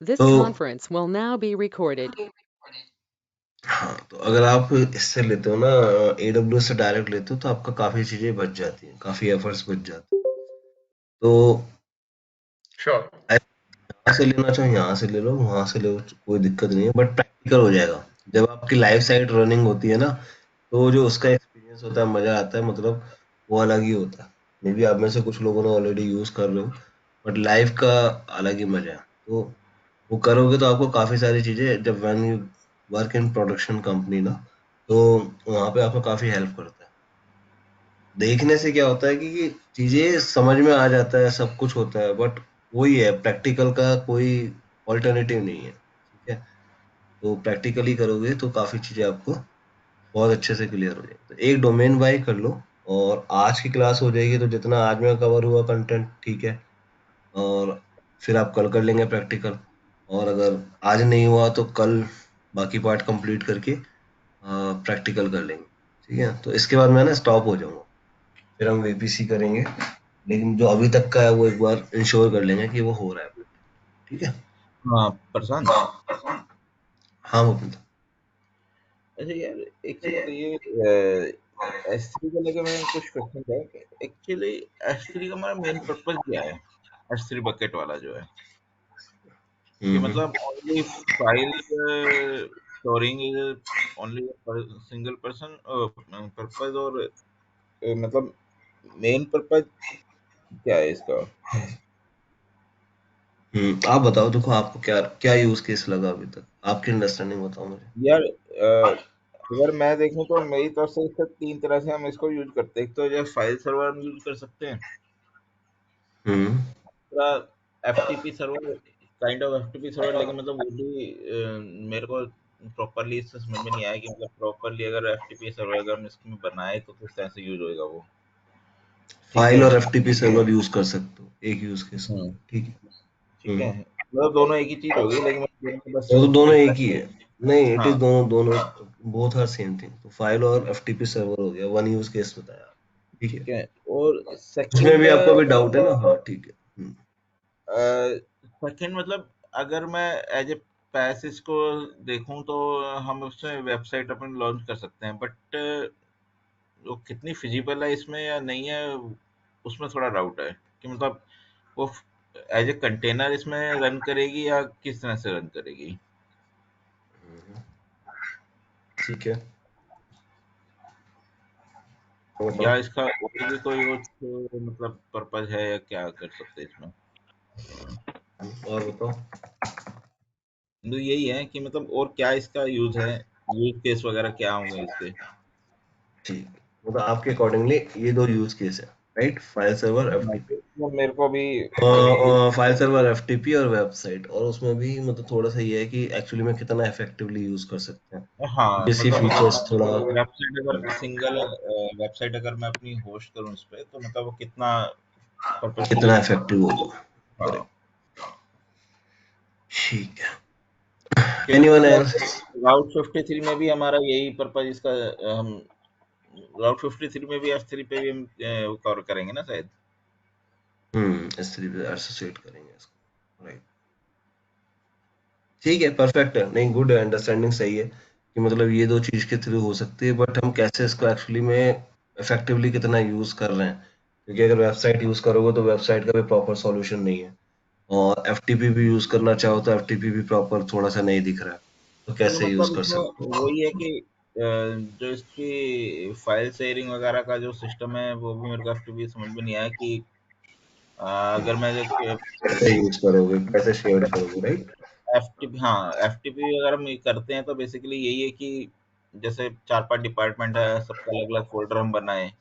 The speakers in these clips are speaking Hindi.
This तो conference will now be recorded. हाँ, तो अगर आप इससे लेते हो ना, AWS से डायरेक्ट लेते हो तो आपका काफ़ी चीज़ें बच जाती हैं, काफ़ी एफर्ट्स बच जाते हैं। तो श्योर। यहाँ से लेना चाहो यहाँ से ले लो, वहाँ से ले लो, कोई दिक्कत नहीं है, बट प्रैक्टिकल हो जाएगा। जब आपकी लाइव साइट रनिंग होती है ना, तो जो उसका एक्सपीरियंस होता है, मज़ा आता है, मतलब वो अलग ही होता है। मे बी आप में से कुछ लोगों ने ऑलरेडी यूज़ कर रहे हो, बट लाइव का अलग ही मज़ा है। तो वो करोगे तो आपको काफ़ी सारी चीज़ें, जब when you work in production company ना, तो वहाँ पे आपको काफ़ी हेल्प करता है। देखने से क्या होता है कि चीज़ें समझ में आ जाता है, सब कुछ होता है, बट वही है, प्रैक्टिकल का कोई ऑल्टरनेटिव नहीं है, ठीक है? तो प्रैक्टिकली करोगे तो काफ़ी चीज़ें आपको बहुत अच्छे से क्लियर हो जाएगी। तो एक डोमेन बाय कर लो, और आज की क्लास हो जाएगी, तो जितना आज में कवर हुआ कंटेंट, ठीक है? और फिर आप कल कर लेंगे प्रैक्टिकल, और अगर आज नहीं हुआ तो कल बाकी पार्ट कंप्लीट करके प्रैक्टिकल कर लेंगे, ठीक है? तो इसके बाद मैं ना स्टॉप हो जाऊँगा, फिर हम VPC करेंगे, लेकिन जो अभी तक का है वो एक बार इंश्योर कर लेंगे कि वो हो रहा है, ठीक है? हाँ प्रशांत, हाँ मुकुंद। अच्छा यार, एक चीज बताइए। S3 को लेकर मेरे कुछ क्वेश्चन है। एक्चुअली S3 का हमारा मेन पर्पस क्या है? S3 बकेट वाला जो है, कि हम्म। मतलब only file storing is only single person purpose, और मतलब मेन पर्पस क्या है इसका? आप बताओ, देखो आपको क्या क्या यूज केस लगा अभी तक, आपकी अंडरस्टैंडिंग बताओ मुझे। यार अगर मैं देखूं तो मेरी तरफ से इसका तीन तरह से हम इसको यूज करते हैं। एक तो जो फाइल सर्वर हम यूज कर सकते हैं, हम्म। दूसरा FTP server, kind of FTP server, लेकिन मतलब वो भी मेरे को प्रॉपरली इससे समझ में नहीं आया कि मतलब प्रॉपरली अगर एफटीपी सर्वर अगर हम इसमें बनाए तो किस तरह से यूज होएगा वो। ठीक फाइल है। और FTP सर्वर यूज कर सकते हो एक यूज केस में, हम्म। ठीक है। ठीक है, मतलब दोनों एक ही चीज हो गई, लेकिन मैं दोनों को बस तो दोनों एक ही डिफरेंट। है। नहीं, इट इज हाँ दोनों दोनों बोथ आर सेम थिंग। तो फाइल और FTP सर्वर हो गया, वन यूज केस बताया, ठीक है? ठीक है। और उसमें सेकंड, भी आपको अभी डाउट है ना? हाँ, ठीक है। सेकंड मतलब अगर मैं एज ए पैसेज को देखूं तो हम उसमें वेबसाइट अपन लॉन्च कर सकते हैं, बट वो कितनी फिजिबल है इसमें या नहीं है, उसमें थोड़ा डाउट है कि मतलब वो एज ए कंटेनर इसमें रन करेगी या किस तरह से रन करेगी, ठीक है, तो बताओ। या इसका और भी कोई और मतलब पर्पज है, या क्या कर सकते हैं इसमें। और बताओ। तो यही है कि मतलब और क्या इसका यूज है, यूज केस वगैरह क्या होंगे इसके। ठीक, मतलब आपके अकॉर्डिंगली ये दो यूज केस है, राइट? फाइल सर्वर, हाँ, FTP। तो मेरे को भी फाइल सर्वर, FTP और वेबसाइट, और उसमें भी मतलब थोड़ा सा ये है कि एक्चुअली में कितना इफेक्टिवली यूज कर सकते हैं, हाँ, बेसिक मतलब फीचर्स थोड़ा वेबसाइट अगर सिंगल वेबसाइट अगर मैं अपनी होस्ट करूँ उस पे, तो मतलब वो कितना पर्पस के लिए कितना यूज। इफेक्टिव होगा। हाँ, करेक्ट, ठीक है। क्योंकि एनीवन मतलब एल्स? राउट 53 में भी हमारा यही पर्पस इसका, हम राउट 53 में भी S3 पे भी हम वो कवर करेंगे ना शायद। S3 पे एसोसिएट करेंगे इसको, राइट? ठीक है, परफेक्ट है। नहीं, गुड है, अंडरस्टैंडिंग सही है कि मतलब ये दो चीज के थ्रू हो सकती है, बट हम कैसे इसको एक्चुअली में इफेक्टिवली कितना यूज कर रहे हैं, क्योंकि अगर वेबसाइट यूज करोगे तो वेबसाइट का भी प्रॉपर सॉल्यूशन नहीं है, और FTP भी यूज करना चाहो तो FTP भी प्रॉपर थोड़ा सा नहीं दिख रहा है, तो तो कैसे यूज मतलब कर सकते इसमें वही है कि जो इसकी फाइल शेयरिंग वगैरह का जो सिस्टम है वो भी मेरे को FTP समझ में नहीं आया कि अगर मैं कैसे यूज करोगे, कैसे शेयर करोगे, राइट? एफटीपी, हाँ एफटीपी अगर हम ये करते हैं तो बेसिकली यही है कि जैसे चार पांच डिपार्टमेंट है, सबका अलग अलग फोल्डर हम बनाए,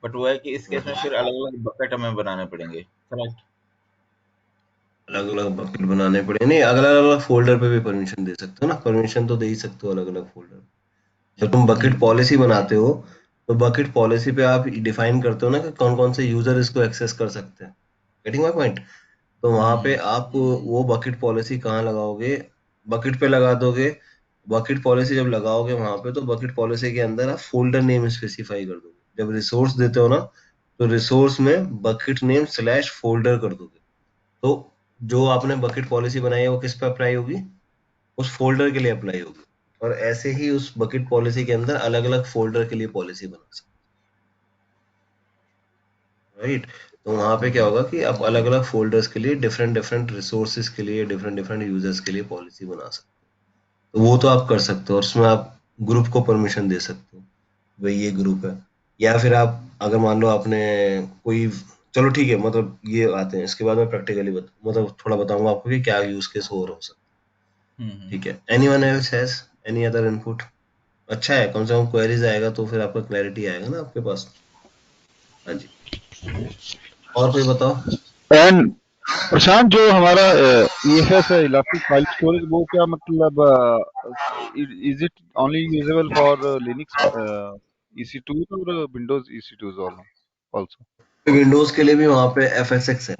बट वो है कि इस केस में फिर अलग अलग बकेट हमें बनाने पड़ेंगे, करेक्ट। अलग अलग बकेट बनाने पड़े, नहीं, अलग अलग फोल्डर पे भी परमिशन दे सकते हो ना, परमिशन तो दे ही सकते हो अलग अलग फोल्डर। जब तुम बकेट हम्म। पॉलिसी बनाते हो, तो बकेट पॉलिसी पे आप डिफाइन करते हो ना कि कौन कौन से यूजर इसको एक्सेस कर सकते हैं। Getting my point? तो वहां पे हम्म। आप वो बकेट पॉलिसी कहाँ लगाओगे? बकेट पे लगा दोगे। बकेट पॉलिसी जब लगाओगे वहां पे, तो बकेट पॉलिसी के अंदर आप फोल्डर नेम स्पेसिफाई कर दोगे। जब रिसोर्स देते हो ना, तो रिसोर्स में बकेट नेम स्लैश फोल्डर कर दोगे। तो जो आपने बकेट पॉलिसी बनाई है वो किस पे अप्लाई होगी? उस फोल्डर के लिए अप्लाई होगी। और ऐसे ही उस बकेट पॉलिसी के अंदर अलग अलग फोल्डर के लिए पॉलिसी बना सकते, राइट? तो वहां पे क्या होगा कि आप अलग अलग फोल्डर्स के लिए डिफरेंट डिफरेंट रिसोर्सेज के लिए डिफरेंट डिफरेंट यूजर्स के लिए पॉलिसी बना सकते हो। तो वो तो आप कर सकते हो, और उसमें आप ग्रुप को परमिशन दे सकते हो, भाई ये ग्रुप है। या फिर आप अगर मान लो आपने कोई, चलो ठीक है, मतलब ये आते हैं, इसके बाद मैं प्रैक्टिकली मतलब थोड़ा बताऊंगा आपको कि क्या यूज केस और हो सकता है। ठीक है, anyone else has any other input? अच्छा है, कम से कम क्वेरीज आएगा तो फिर आपका क्लैरिटी आएगा ना आपके पास। हाँ जी, और कोई बताओ। एंड प्रशांत, जो हमारा ईएफएस है, इलास्टिक फाइल स्टोरेज, वो क्या मतलब is it only usable for Linux EC2 और विंडोज EC2 ऑल्सो? विंडोज के लिए भी वहाँ पे FSX है,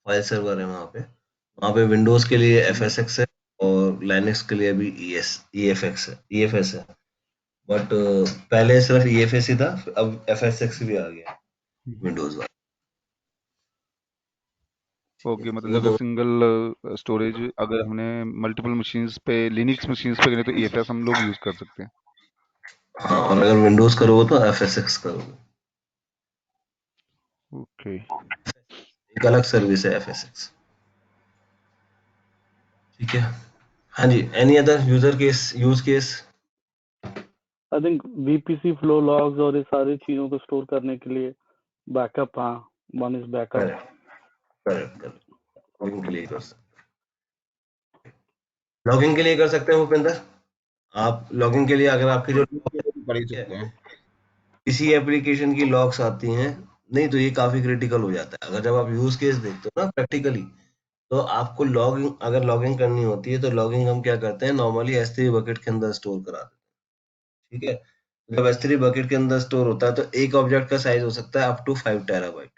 फाइल सर्वर है वहाँ पे विंडोज के लिए FSX है, और लाइनक्स के लिए भी EFX है। बट पहले सिर्फ EFS ही था, अब FSX भी आ गया विंडोज वाला। ओके, मतलब वो अगर दो, सिंगल स्टोरेज अगर हमने मल्टीपल मशीन्स पे, लिनक्स मशीन्स पे करें, तो EFS हम लोग यूज कर सकते हैं। हाँ, और अगर विंडोज करोगे तो FSX करोगे। ओके। एक अलग सर्विस है FSX। ठीक है। हाँ जी, any other use case? I think VPC flow logs और ये सारी चीजों को स्टोर करने के लिए बैकअप, हाँ, one is backup. Correct, correct, correct. Logging के लिए कर सकते लॉगिंग के लिए कर सकते हैं भूपेंद्र। आप लॉगिंग के लिए अगर आपके जो उसके लिए भी कर ही सकते हैं। किसी एप्लीकेशन की लॉग्स आती हैं, नहीं तो ये काफी क्रिटिकल हो जाता है। अगर जब आप यूज केस देखते हो ना प्रैक्टिकली, तो आपको लॉगिंग, अगर लॉगिंग करनी होती है तो लॉगिंग हम क्या करते हैं, नॉर्मली S3 बकेट के अंदर स्टोर करा देते हैं। ठीक है, जब S3 बकेट के अंदर स्टोर होता है तो एक ऑब्जेक्ट का साइज हो सकता है अप टू 5 टेराबाइट।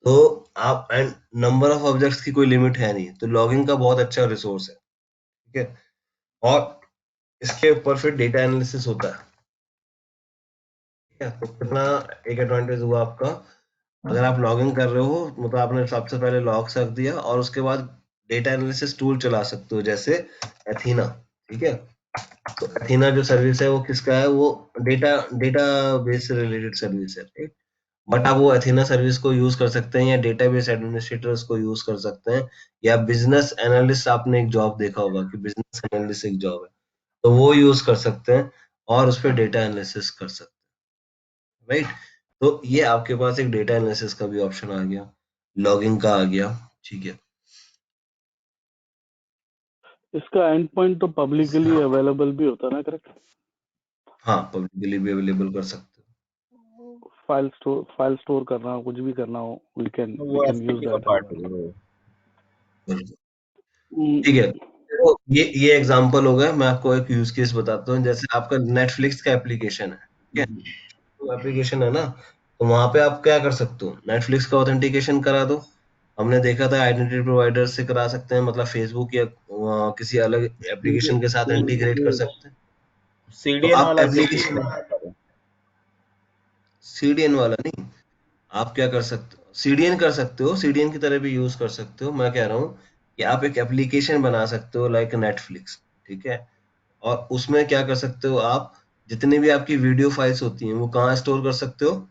तो आप, एंड नंबर ऑफ ऑब्जेक्ट्स की कोई लिमिट है नहीं, तो लॉगिंग का बहुत अच्छा रिसोर्स है। ठीक है, और इसके ऊपर फिर डेटा एनालिसिस होता है। ठीक है, तो कितना एक एडवांटेज हुआ आपका, अगर आप लॉगिंग कर रहे हो मतलब आपने सबसे पहले लॉग्स रख दिया और उसके बाद डेटा एनालिसिस टूल चला सकते हो, जैसे एथीना। ठीक है, तो एथीना जो सर्विस है वो किसका है, वो डेटा डेटाबेस से रिलेटेड सर्विस है, राइट? बट आप वो एथीना सर्विस को यूज कर सकते हैं, या डेटाबेस एडमिनिस्ट्रेटर्स को यूज कर सकते हैं, या बिजनेस एनालिस्ट, आपने एक जॉब देखा होगा कि बिजनेस एनालिस्ट एक जॉब है, तो वो यूज कर सकते हैं और उस पर डेटा एनालिसिस कर सकते हैं, राइट? तो ये आपके पास एक डेटा एनालिसिस का भी ऑप्शन आ गया, लॉगिंग का आ गया। ठीक है। इसका एंड पॉइंट तो पब्लिकली अवेलेबल भी होता है ना, करेक्ट? हाँ, पब्लिकली भी अवेलेबल कर सकते फाइल स्टोर करना हो, कुछ भी करना हो, वी कैन वो यूज FTP का दैट पार्ट एज है वो। हो। ठीक है, तो ये एग्जांपल हो गया। मैं आपको एक यूज केस बताता हूँ, जैसे आपका नेटफ्लिक्स का एप्लीकेशन है। ठीक है, तो एप्लीकेशन है ना, तो वहां पे आप क्या कर सकते हो, नेटफ्लिक्स का ऑथेंटिकेशन करा दो। हमने देखा था आइडेंटिटी प्रोवाइडर से करा सकते हैं, मतलब फेसबुक या किसी अलग एप्लीकेशन के साथ इंटीग्रेट कर सकते हैं। तो CDN आप वाला भी एप्लीकेशन, CDN वाला नहीं, आप क्या कर सकते हो, CDN कर सकते हो, CDN की तरह भी यूज कर सकते हो। मैं कह रहा हूँ कि आप एक एप्लीकेशन बना सकते हो लाइक नेटफ्लिक्स। ठीक है, और उसमें क्या कर सकते हो आप, जितनी भी आपकी वीडियो फाइल्स होती हैं वो कहाँ स्टोर कर सकते हो,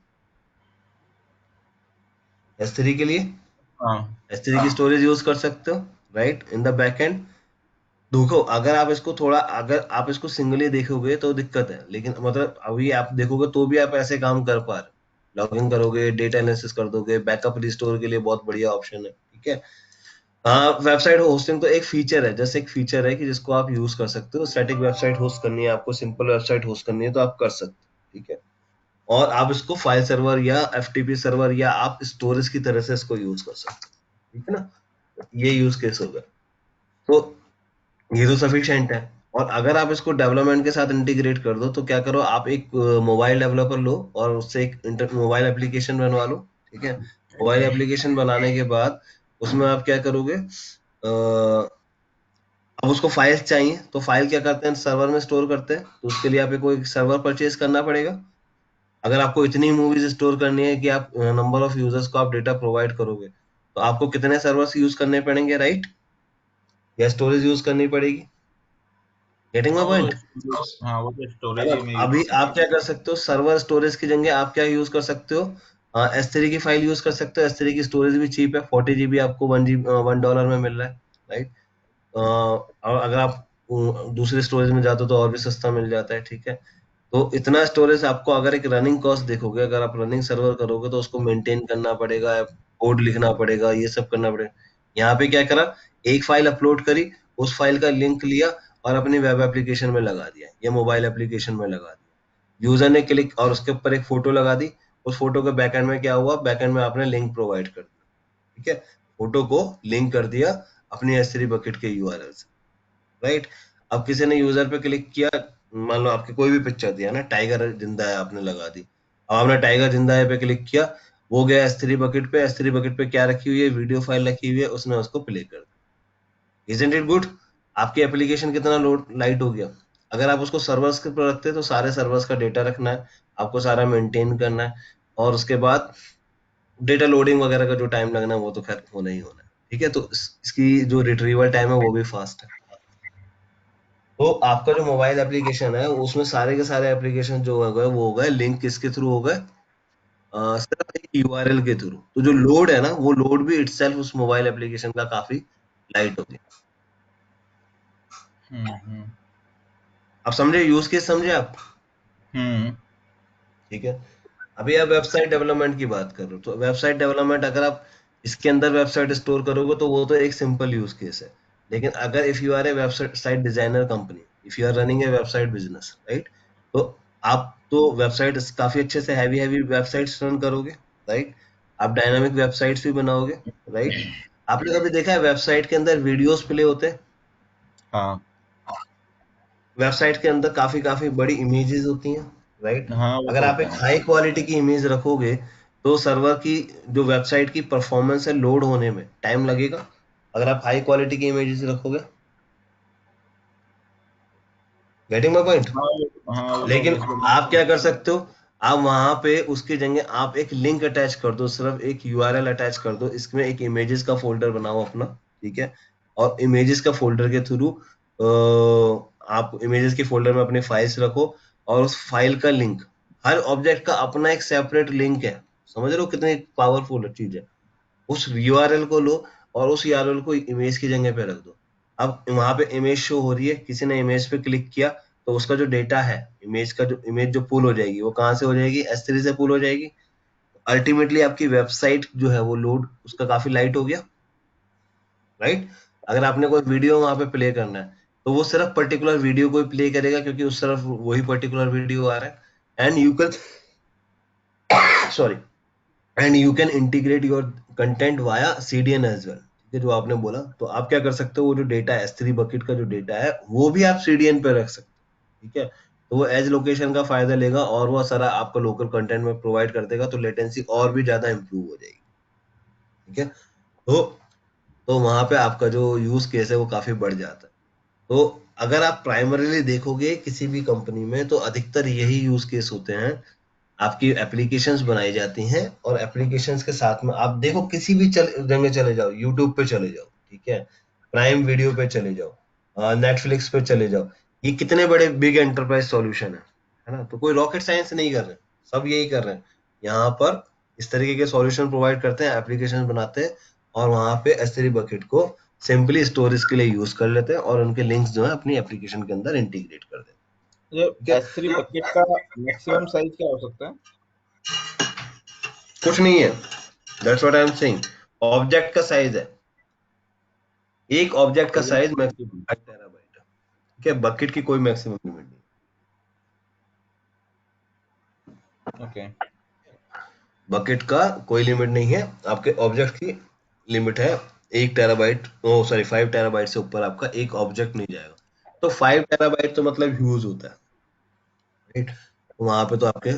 S3 के लिए हाँ। S3 की स्टोरेज यूज कर सकते हो, right, in the back and. देखो, अगर आप इसको थोड़ा, अगर आप इसको सिंगली देखोगे तो दिक्कत है, लेकिन मतलब अभी आप देखोगे तो भी आप ऐसे काम कर पा रहे, लॉगिन करोगे, डेटा एनालिसिस कर दोगे, बैकअप रिस्टोर के लिए बहुत बढ़िया ऑप्शन है। ठीक है, हाँ, वेबसाइट होस्टिंग तो एक फीचर है, जैसे एक फीचर है कि जिसको आप यूज कर सकते हो। स्टैटिक वेबसाइट होस्ट करनी है आपको, सिंपल वेबसाइट होस्ट करनी है तो आप कर सकते हो। ठीक है, और आप इसको फाइल सर्वर या FTP सर्वर या आप स्टोरेज की तरह से इसको यूज कर सकते हो। ठीक है ना, ये यूज केस होगा, तो ये तो सफिशिएंट है। और अगर आप इसको डेवलपमेंट के साथ इंटीग्रेट कर दो तो क्या करो, आप एक मोबाइल डेवलपर लो और उससे एक मोबाइल एप्लीकेशन बनवा लो। ठीक है, मोबाइल एप्लीकेशन बनाने के बाद उसमें आप क्या करोगे, अब उसको फाइल्स चाहिए तो फाइल क्या करते हैं, सर्वर में स्टोर करते हैं, तो उसके लिए आपको एक सर्वर परचेज करना पड़ेगा। अगर आपको इतनी मूवीज स्टोर करनी है कि आप नंबर ऑफ यूजर्स को आप डेटा प्रोवाइड करोगे, तो आपको कितने सर्वर्स यूज करने पड़ेंगे, राइट? या स्टोरेज यूज करनी पड़ेगी? गेटिंग माय हाँ पॉइंट? हाँ वो तो है स्टोरेज ना? ही में यूज अभी करना आप क्या कर सकते हो, सर्वर स्टोरेज की जगह आप क्या यूज कर सकते हो, S3 की फाइल यूज कर सकते हो। S3 की स्टोरेज भी चीप है, 40 GB आपको $1 में मिल रहा है, राइट? और अगर आप दूसरे स्टोरेज में जाते हो तो और भी सस्ता मिल जाता है, ठीक है? तो इतना स्टोरेज आपको, अगर एक रनिंग कॉस्ट देखोगे, अगर आप रनिंग सर्वर करोगे तो उसको मेंटेन करना पड़ेगा, कोड लिखना पड़ेगा, ये सब करना पड़ेगा। यहाँ पे क्या करा, एक फाइल अपलोड करी, उस फाइल का लिंक लिया और अपनी वेब एप्लीकेशन में लगा दिया या मोबाइल एप्लीकेशन में लगा दिया। यूजर ने क्लिक और उसके ऊपर एक फोटो लगा दी, उस फोटो के बैकएंड में क्या हुआ, बैकएंड में आपने लिंक प्रोवाइड कर दिया, ठीक है? फोटो को लिंक कर दिया अपनी S3 बकेट के URL से, राइट? अब किसी ने यूजर पे क्लिक किया, मान लो आपकी कोई भी पिक्चर दिया ना, टाइगर जिंदा है आपने लगा दी, अब आपने टाइगर जिंदा है पे क्लिक किया, वो गया S3 बकेट पे। S3 बकेट पे क्या रखी हुई है, वीडियो फाइल रखी हुई है, उसने उसको प्ले कर दिया। Isn't it good? आपकी एप्लीकेशन कितना लोड लाइट हो गया। अगर आप उसको सर्वर्स के पर रखते हैं तो सारे सर्वर्स का डेटा रखना है, आपको सारा मेंटेन करना है, और उसके बाद डेटा लोडिंग वगैरह का जो टाइम लगना है वो तो खैर होना ही होना है, ठीक है? तो इसकी जो रिट्रीवल टाइम है वो भी फास्ट है। तो आपका जो मोबाइल एप्लीकेशन है उसमें सारे के सारे एप्लीकेशन जो हो गए वो हो गए लिंक किसके थ्रू हो गए, सिर्फ एक यूआरएल के थ्रू। तो जो लोड है ना, वो लोड भी इटसेल्फ उस मोबाइल एप्लीकेशन का काफी लाइट हो गया। हम्म आप समझे, यूज केस समझे आप? हम्म ठीक है। अभी आप वेबसाइट डेवलपमेंट की बात कर रहे हो, तो वेबसाइट डेवलपमेंट अगर आप इसके अंदर वेबसाइट स्टोर करोगे तो वो तो एक सिंपल यूज केस है। लेकिन अगर if you are a website designer company, if you are running a website business, right? तो आप तो वेबसाइट काफी अच्छे से हैवी हैवी वेबसाइट्स रन करोगे, राइट? आप डायनामिक वेबसाइट्स भी बनाओगे, राइट? आपने कभी देखा है वेबसाइट के अंदर वीडियोस प्ले होते हैं? हाँ वेबसाइट के अंदर काफी काफी बड़ी इमेजेस होती हैं, राइट? हाँ वो अगर तो आप होता एक है। हाई क्वालिटी की इमेज रखोगे तो सर्वर की जो वेबसाइट की परफॉर्मेंस है, लोड होने में टाइम लगेगा, अगर आप हाई क्वालिटी की इमेजेस रखोगे। Getting my point? हाँ वो तो लेकिन ऑब्वियस बात आप क्या कर सकते हो, आप वहां पे उसकी जगह आप एक लिंक अटैच कर दो, सिर्फ एक यूआरएल अटैच कर दो, इसमें एक इमेजेस का फोल्डर बनाओ अपना, ठीक है? और इमेजेस का फोल्डर के थ्रू आप इमेजेस के फोल्डर में अपनी फाइल्स रखो, और उस फाइल का लिंक, हर ऑब्जेक्ट का अपना एक सेपरेट लिंक है। समझ रहे हो कितनी पावरफुल चीज है? उस यूआरएल को लो और उस यूआरएल को इमेज की जगह पे रख दो। अब वहां पे इमेज शो हो रही है, किसी ने इमेज पे क्लिक किया तो उसका जो डेटा है, इमेज जो पुल हो जाएगी वो कहाँ से हो जाएगी, S3 से पुल हो जाएगी। अल्टीमेटली आपकी वेबसाइट जो है वो लोड उसका काफी लाइट हो गया, राइट? अगर आपने कोई वीडियो वहां पे प्ले करना है तो वो सिर्फ पर्टिकुलर वीडियो को प्ले करेगा, क्योंकि उस तरफ वही पर्टिकुलर वीडियो आ रहा है। And you can sorry and you can integrate your content via CDN as well, ठीक है? जो आपने बोला, तो आप क्या कर सकते हो, वो जो डेटा S3 बकेट का जो डेटा है वो भी आप CDN पे रख सकते हो, ठीक है? तो वो एज लोकेशन का फायदा लेगा और वो सारा आपका लोकल कंटेंट में प्रोवाइड कर देगा, तो लेटेंसी और भी ज्यादा इंप्रूव हो जाएगी, ठीक है? तो वहां पे आपका जो यूज केस है वो काफी बढ़ जाता है। तो अगर आप प्राइमरीली देखोगे किसी भी कंपनी में तो अधिकतर यही यूज केस होते हैं। आपकी एप्लीकेशंस बनाई जाती हैं और एप्लीकेशंस के साथ में आप देखो, किसी भी जगह चले जाओ, यूट्यूब पे चले जाओ, ठीक है? प्राइम वीडियो पे चले जाओ, नेटफ्लिक्स पे चले जाओ, ये कितने बड़े बिग एंटरप्राइज सॉल्यूशन है ना? तो कोई रॉकेट साइंस नहीं कर रहे, सब यही कर रहे हैं। यहाँ पर इस तरीके के सॉल्यूशन प्रोवाइड करते हैं, एप्लीकेशन बनाते हैं, और वहां पे S3 बकेट को सिंपली स्टोरेज के लिए यूज कर लेते हैं और उनके लिंक्स जो है अपनी एप्लीकेशन के अंदर इंटीग्रेट कर देते ये हैं, S3 बकेट का मैक्सिमम साइज क्या हो सकता है? कुछ नहीं है। That's what I am saying, object का साइज है, एक ऑब्जेक्ट का साइज मैक्सिमम 5 टेराबाइट है, ठीक है? बकेट की कोई मैक्सिमम लिमिट नहीं। ओके बकेट का कोई लिमिट नहीं है, आपके ऑब्जेक्ट की लिमिट है 1 टेराबाइट, ओ सॉरी 5 टेराबाइट से ऊपर आपका एक ऑब्जेक्ट नहीं जाएगा। तो 5 टेराबाइट तो मतलब ह्यूज होता है, राइट? तो वहां पे तो आपके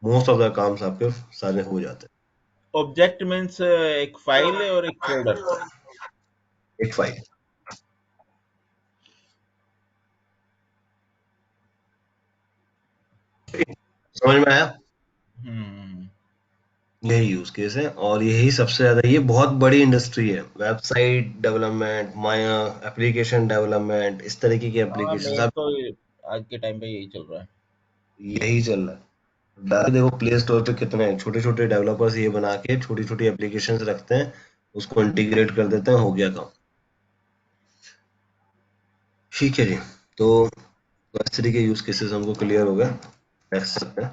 मोस्ट ऑफ द काम्स आपके सारे हो जाते ऑब्जेक्ट मीन्स एक फाइल और एक फोल्डर। हैं एक फाइल। समझ में आया? हम्म यही यूज केस है और यही सबसे ज्यादा, ये बहुत बड़ी इंडस्ट्री है, वेबसाइट डेवलपमेंट, माया एप्लीकेशन डेवलपमेंट, इस तरीके की हाँ, एप्लीकेशन मेन सब तो आज के टाइम पे यही चल रहा है। यही चल रहा है। देखो प्ले स्टोर पे कितने छोटे छोटे डेवलपर्स ये बना के छोटी छोटी एप्लीकेशंस रखते हैं, उसको इंटीग्रेट कर देते हैं, हो गया काम। ठीक है जी, तो इस तरीके के यूज केसेस हमको क्लियर हो गए। नेक्स्ट करते हैं।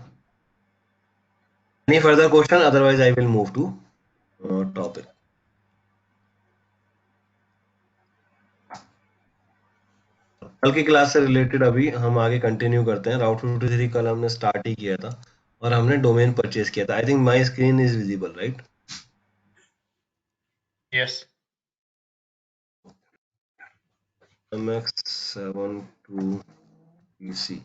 Any further question, otherwise I will move to topic. कल की क्लास से रिलेटेड अभी हम आगे कंटिन्यू करते हैं। राउट 53 कल हमने स्टार्ट ही किया था और हमने डोमेन परचेज किया था। I think my screen is visible, right? Yes. MX72 PC।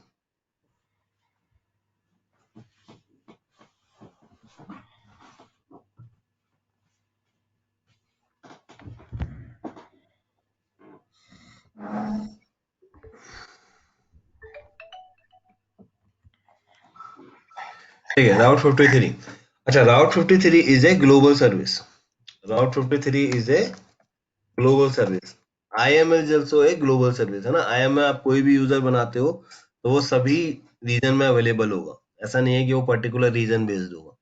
ठीक है, राउट 53। अच्छा, राउट 53 is a global service. Route 53 is a global service. IML is also a global service, है ना। IML आप कोई भी यूजर बनाते हो तो वो सभी रीजन में अवेलेबल होगा, ऐसा नहीं है कि वो पर्टिकुलर रीजन बेस्ड होगा।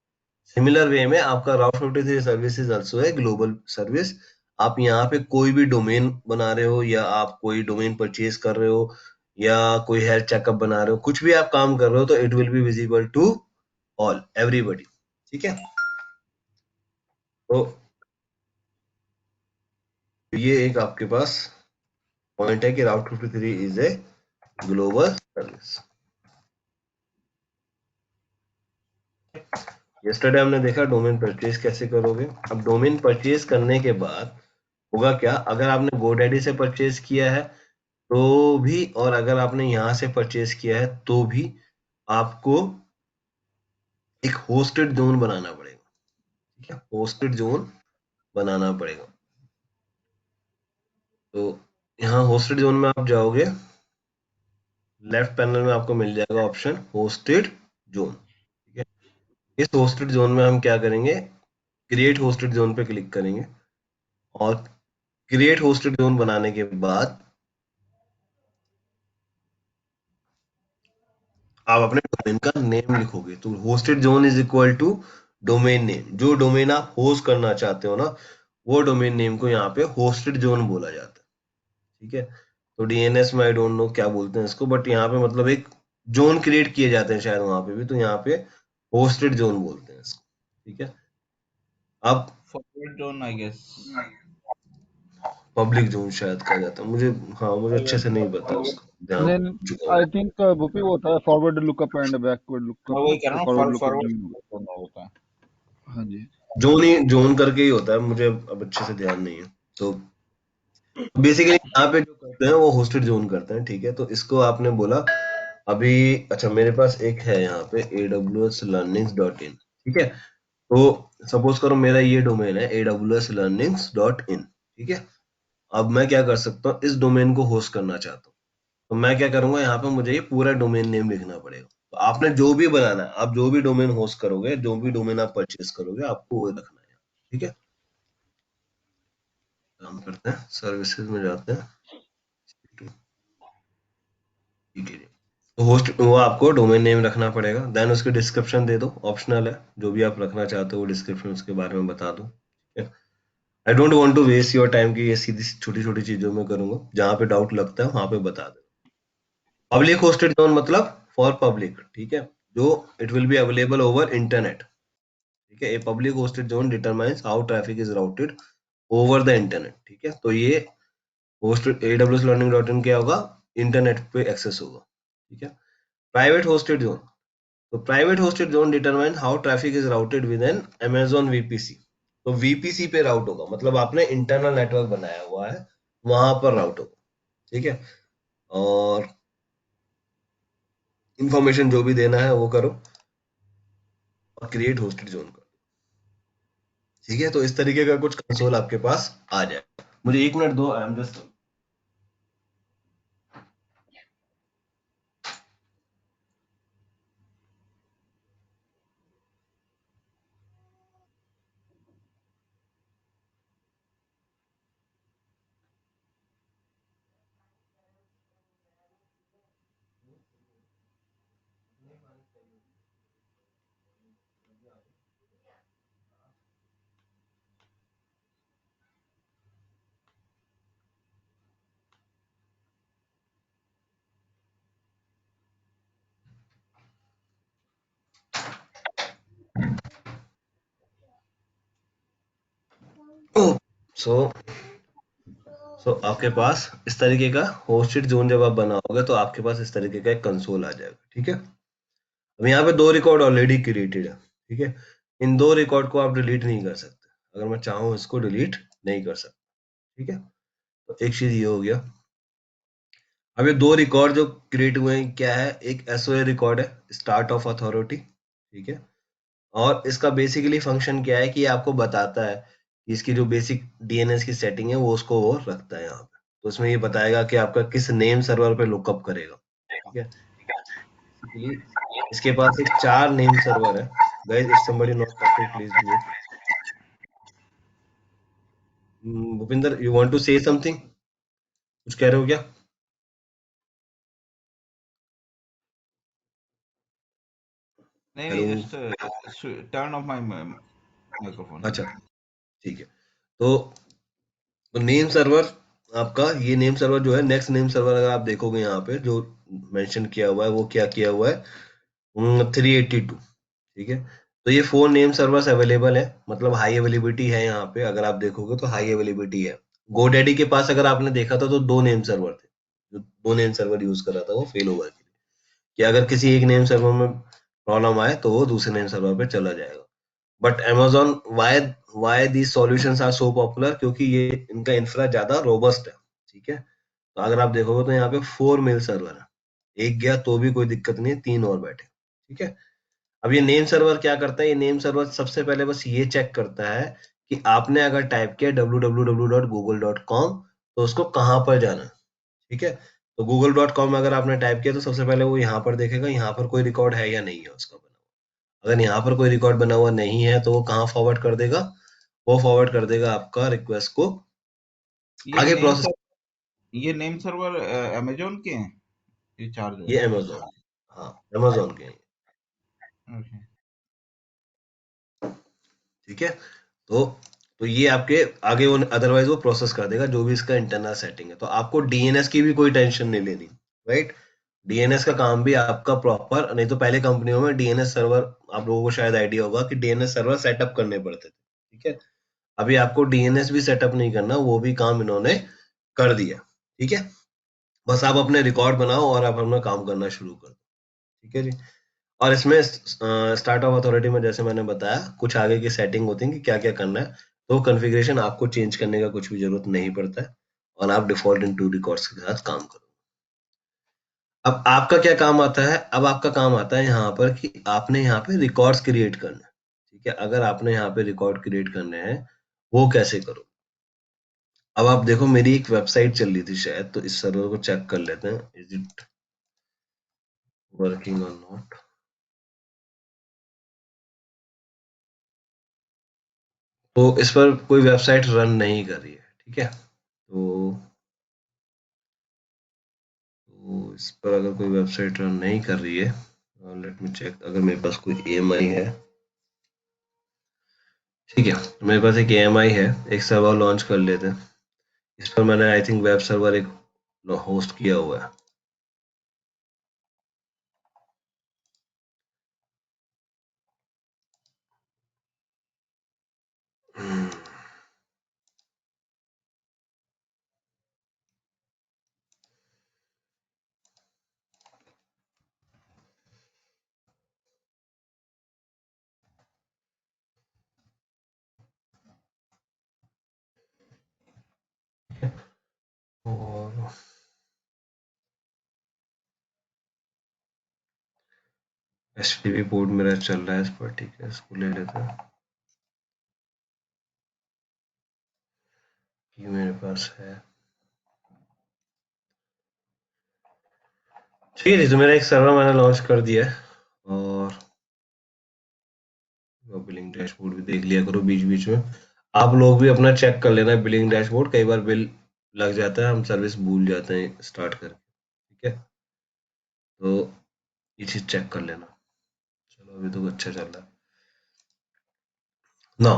सिमिलर वे में आपका राउट 53 सर्विस इज ऑल्सो है ग्लोबल सर्विस। आप यहाँ पे कोई भी डोमेन बना रहे हो या आप कोई डोमेन परचेज कर रहे हो या कोई हेल्थ चेकअप बना रहे हो, कुछ भी आप काम कर रहे हो तो it will be visible to all, everybody. ठीक है, तो ये एक आपके पास पॉइंट है कि राउट 53 is a global service. Yesterday हमने देखा डोमेन परचेज कैसे करोगे। अब डोमेन परचेज करने के बाद होगा क्या, अगर आपने गोडैडी से परचेज किया है तो भी, और अगर आपने यहाँ से परचेज किया है तो भी, आपको एक होस्टेड जोन बनाना पड़ेगा। ठीक है, होस्टेड जोन बनाना पड़ेगा। तो यहाँ होस्टेड जोन में आप जाओगे, लेफ्ट पैनल में आपको मिल जाएगा ऑप्शन होस्टेड जोन। ठीक है, इस होस्टेड जोन में हम क्या करेंगे, क्रिएट होस्टेड जोन पे क्लिक करेंगे और क्रिएट होस्टेड जोन बनाने के बाद आप अपने डोमेन का नेम लिखोगे। तो hosted zone is equal to domain name. जो डोमेन आप होस्ट करना चाहते हो ना, वो डोमेन नेम को यहाँ पे होस्टेड जोन बोला जाता है। ठीक है, तो डीएनएस में आई डोंट नो क्या बोलते हैं इसको, बट यहाँ पे मतलब एक जोन क्रिएट किए जाते हैं शायद वहां पे भी, तो यहाँ पे होस्टेड जोन बोलते हैं इसको। ठीक है, अब forward zone I guess. Public zone शायद कहा जाता है, मुझे हाँ मुझे अच्छे से नहीं पता, उसका ध्यान देन चुका हूँ। आई थिंक बुपी वो होता है फॉरवर्ड लुकअप एंड बैकवर्ड मैं लुकअप वही ना, कह रहा तो हूँ, फॉरवर्ड लुकअप फॉरवर्ड जो जोन होता है। हाँ जी। जोन करके ही होता है, मुझे अब अच्छे से ध्यान नहीं है। तो बेसिकली यहाँ पे जो करते हैं वो होस्टेड जोन करते हैं। ठीक है, तो इसको आपने बोला अभी। अच्छा, मेरे पास एक है यहाँ पे aws.learnings.in। ठीक है, तो सपोज करो मेरा ये डोमेन है aws.learnings.in। ठीक है, अब मैं क्या कर सकता हूँ, इस डोमेन को होस्ट करना चाहता हूँ, तो मैं क्या करूंगा, यहाँ पे मुझे ये पूरा डोमेन नेम लिखना पड़ेगा। तो आपने जो भी बनाना है, आप जो भी डोमेन होस्ट करोगे, जो भी डोमेन आप परचेज करोगे, आपको वो रखना है। ठीक है, काम करते हैं, सर्विसेज में जाते हैं। ठीक है जी, तो होस्ट वो आपको डोमेन नेम रखना पड़ेगा, देन उसकी डिस्क्रिप्शन दे दो, ऑप्शनल है, जो भी आप रखना चाहते हो वो डिस्क्रिप्शन उसके बारे में बता दो। ठीक है, I don't want to waste your time कि ये सीधी छोटी छोटी चीजों में करूंगा, जहां पे डाउट लगता है वहां पे बता दो। पब्लिक होस्टेड जोन मतलब फॉर पब्लिक। ठीक है, जो it will be available over internet. ठीक है, a public hosted zone determines how traffic is routed over the internet. ठीक है, तो ये होस्टेड aws.learning.in क्या होगा, इंटरनेट पे एक्सेस होगा। ठीक है, प्राइवेट होस्टेड जोन, तो private hosted zone determine how traffic is routed with an Amazon VPC। तो VPC पे राउट होगा, मतलब आपने इंटरनल नेटवर्क बनाया हुआ है, वहां पर राउट होगा। ठीक है, और इंफॉर्मेशन जो भी देना है वो करो और क्रिएट होस्टेड जोन करो। ठीक है, तो इस तरीके का कुछ कंसोल आपके पास आ जाए। मुझे एक मिनट दो, आई एम जस्ट सो आपके पास इस तरीके का होस्टेड जोन जब आप बनाओगे तो आपके पास इस तरीके का एक कंसोल आ जाएगा। ठीक है, अब यहाँ पे 2 रिकॉर्ड ऑलरेडी क्रिएटेड है। ठीक है, इन 2 रिकॉर्ड को आप डिलीट नहीं कर सकते। अगर मैं चाहूँ इसको डिलीट नहीं कर सकता। ठीक है, तो एक चीज ये हो गया। अब ये 2 रिकॉर्ड जो क्रिएट हुए हैं क्या है, एक एसओए रिकॉर्ड है, स्टार्ट ऑफ अथॉरिटी। ठीक है, और इसका बेसिकली फंक्शन क्या है कि ये आपको बताता है कि इसकी जो बेसिक डीएनएस की सेटिंग है वो उसको वो रखता है यहाँ पे। तो इसमें ये बताएगा कि आपका किस नेम सर्वर पे लुकअप करेगा। ठीक है, बेसिकली इसके पास एक 4 नेम सर्वर है। Guys if somebody not talking please mute. Bhupinder you want to say something, कुछ कह रहे हो क्या? नहीं हेलो, नहीं, just turn off my microphone. अच्छा ठीक है। तो नेम सर्वर आपका, ये नेम सर्वर जो है, नेक्स्ट नेम सर्वर अगर आप देखोगे यहाँ पे जो मेंशन किया हुआ है वो क्या किया हुआ है, 382। ठीक है, तो ये 4 नेम सर्वर्स अवेलेबल है, मतलब हाई अवेलेबिलिटी है यहाँ पे। अगर आप देखोगे तो हाई अवेलेबिलिटी है। गोडैडी के पास अगर आपने देखा था तो 2 नेम सर्वर थे, जो 2 नेम सर्वर यूज कर रहा था वो फेल ओवर के लिए, कि अगर किसी एक नेम सर्वर में प्रॉब्लम आए तो वो दूसरे नेम सर्वर पे चला जाएगा। But Amazon, why these solutions are so popular, क्योंकि ये इनका इंफ्रा ज्यादा रोबस्ट है। ठीक है, तो अगर आप देखोगे तो यहाँ पे 4 मेल सर्वर है, एक गया तो भी कोई दिक्कत नहीं है, 3 और बैठे। ठीक है, अब ये नेम सर्वर क्या करता है, ये नेम सर्वर सबसे पहले बस ये चेक करता है कि आपने अगर टाइप किया www.google.com तो उसको कहाँ पर जाना है। ठीक है, तो google.com में अगर आपने टाइप किया तो सबसे पहले वो यहाँ पर देखेगा यहाँ पर कोई रिकॉर्ड है या नहीं है उसका बना हुआ। अगर यहाँ पर कोई रिकॉर्ड बना हुआ नहीं है तो वो कहाँ फॉरवर्ड कर देगा, वो फॉरवर्ड कर देगा आपका रिक्वेस्ट को ये आगे नेम प्रोसेस। ये नेम सर्वर अमेजोन के हैं, ये 4 जो ये है? अमेजोन, हाँ अमेजोन के हैं। ओके। ठीक है, तो ये आपके आगे वो अदरवाइज वो प्रोसेस कर देगा जो भी इसका इंटरनल सेटिंग है। तो आपको डीएनएस की भी कोई टेंशन नहीं लेनी, राइट। डीएनएस का काम भी आपका प्रॉपर, नहीं तो पहले कंपनियों में डीएनएस सर्वर, आप लोगों को शायद आइडिया होगा कि डीएनएस सर्वर सेटअप करने पड़ते थे। ठीक है, अभी आपको डीएनएस भी सेटअप नहीं करना, वो भी काम इन्होंने कर दिया। ठीक है, बस आप अपने रिकॉर्ड बनाओ और आप अपना काम करना शुरू कर दो। ठीक है जी, और इसमें स्टार्ट ऑफ अथॉरिटी में जैसे मैंने बताया कुछ आगे की सेटिंग होती है कि क्या क्या करना है, तो कॉन्फ़िगरेशन आपको चेंज करने का कुछ भी जरूरत नहीं पड़ता है और आप डिफॉल्ट इन 2 रिकॉर्ड्स के साथ काम करो। अब आपका क्या काम आता है, अब आपका काम आता है यहाँ पर कि आपने यहाँ पे रिकॉर्ड्स क्रिएट करना है। ठीक है, अगर आपने यहाँ पे रिकॉर्ड क्रिएट करने हैं वो कैसे करो। अब आप देखो मेरी एक वेबसाइट चल रही थी शायद, तो इस सर्वर को चेक कर लेते हैं, इज इट वर्किंग और नॉट। तो इस पर कोई वेबसाइट रन नहीं कर रही है। ठीक है, तो इस पर अगर कोई वेबसाइट रन नहीं कर रही है, लेट मी चेक, अगर मेरे पास कोई EMI है। ठीक है, मेरे पास एक EMI है, एक सर्वर लॉन्च कर लेते हैं। इस पर मैंने आई थिंक वेब सर्वर एक होस्ट किया हुआ है। और HTTP पोर्ट मेरा चल रहा है इस पर। ठीक है, इसको ले लेते हैं, ये मेरे पास है। ठीक है, तो मेरा एक सर्वर मैंने लॉन्च कर दिया है और बिलिंग डैशबोर्ड भी देख लिया करो बीच बीच में। आप लोग भी अपना चेक कर लेना बिलिंग डैशबोर्ड, कई बार बिल लग जाता है, हम सर्विस भूल जाते हैं स्टार्ट करके। ठीक है, तो ये चीज चेक कर लेना। चलो अभी तो अच्छा चल रहा है ना।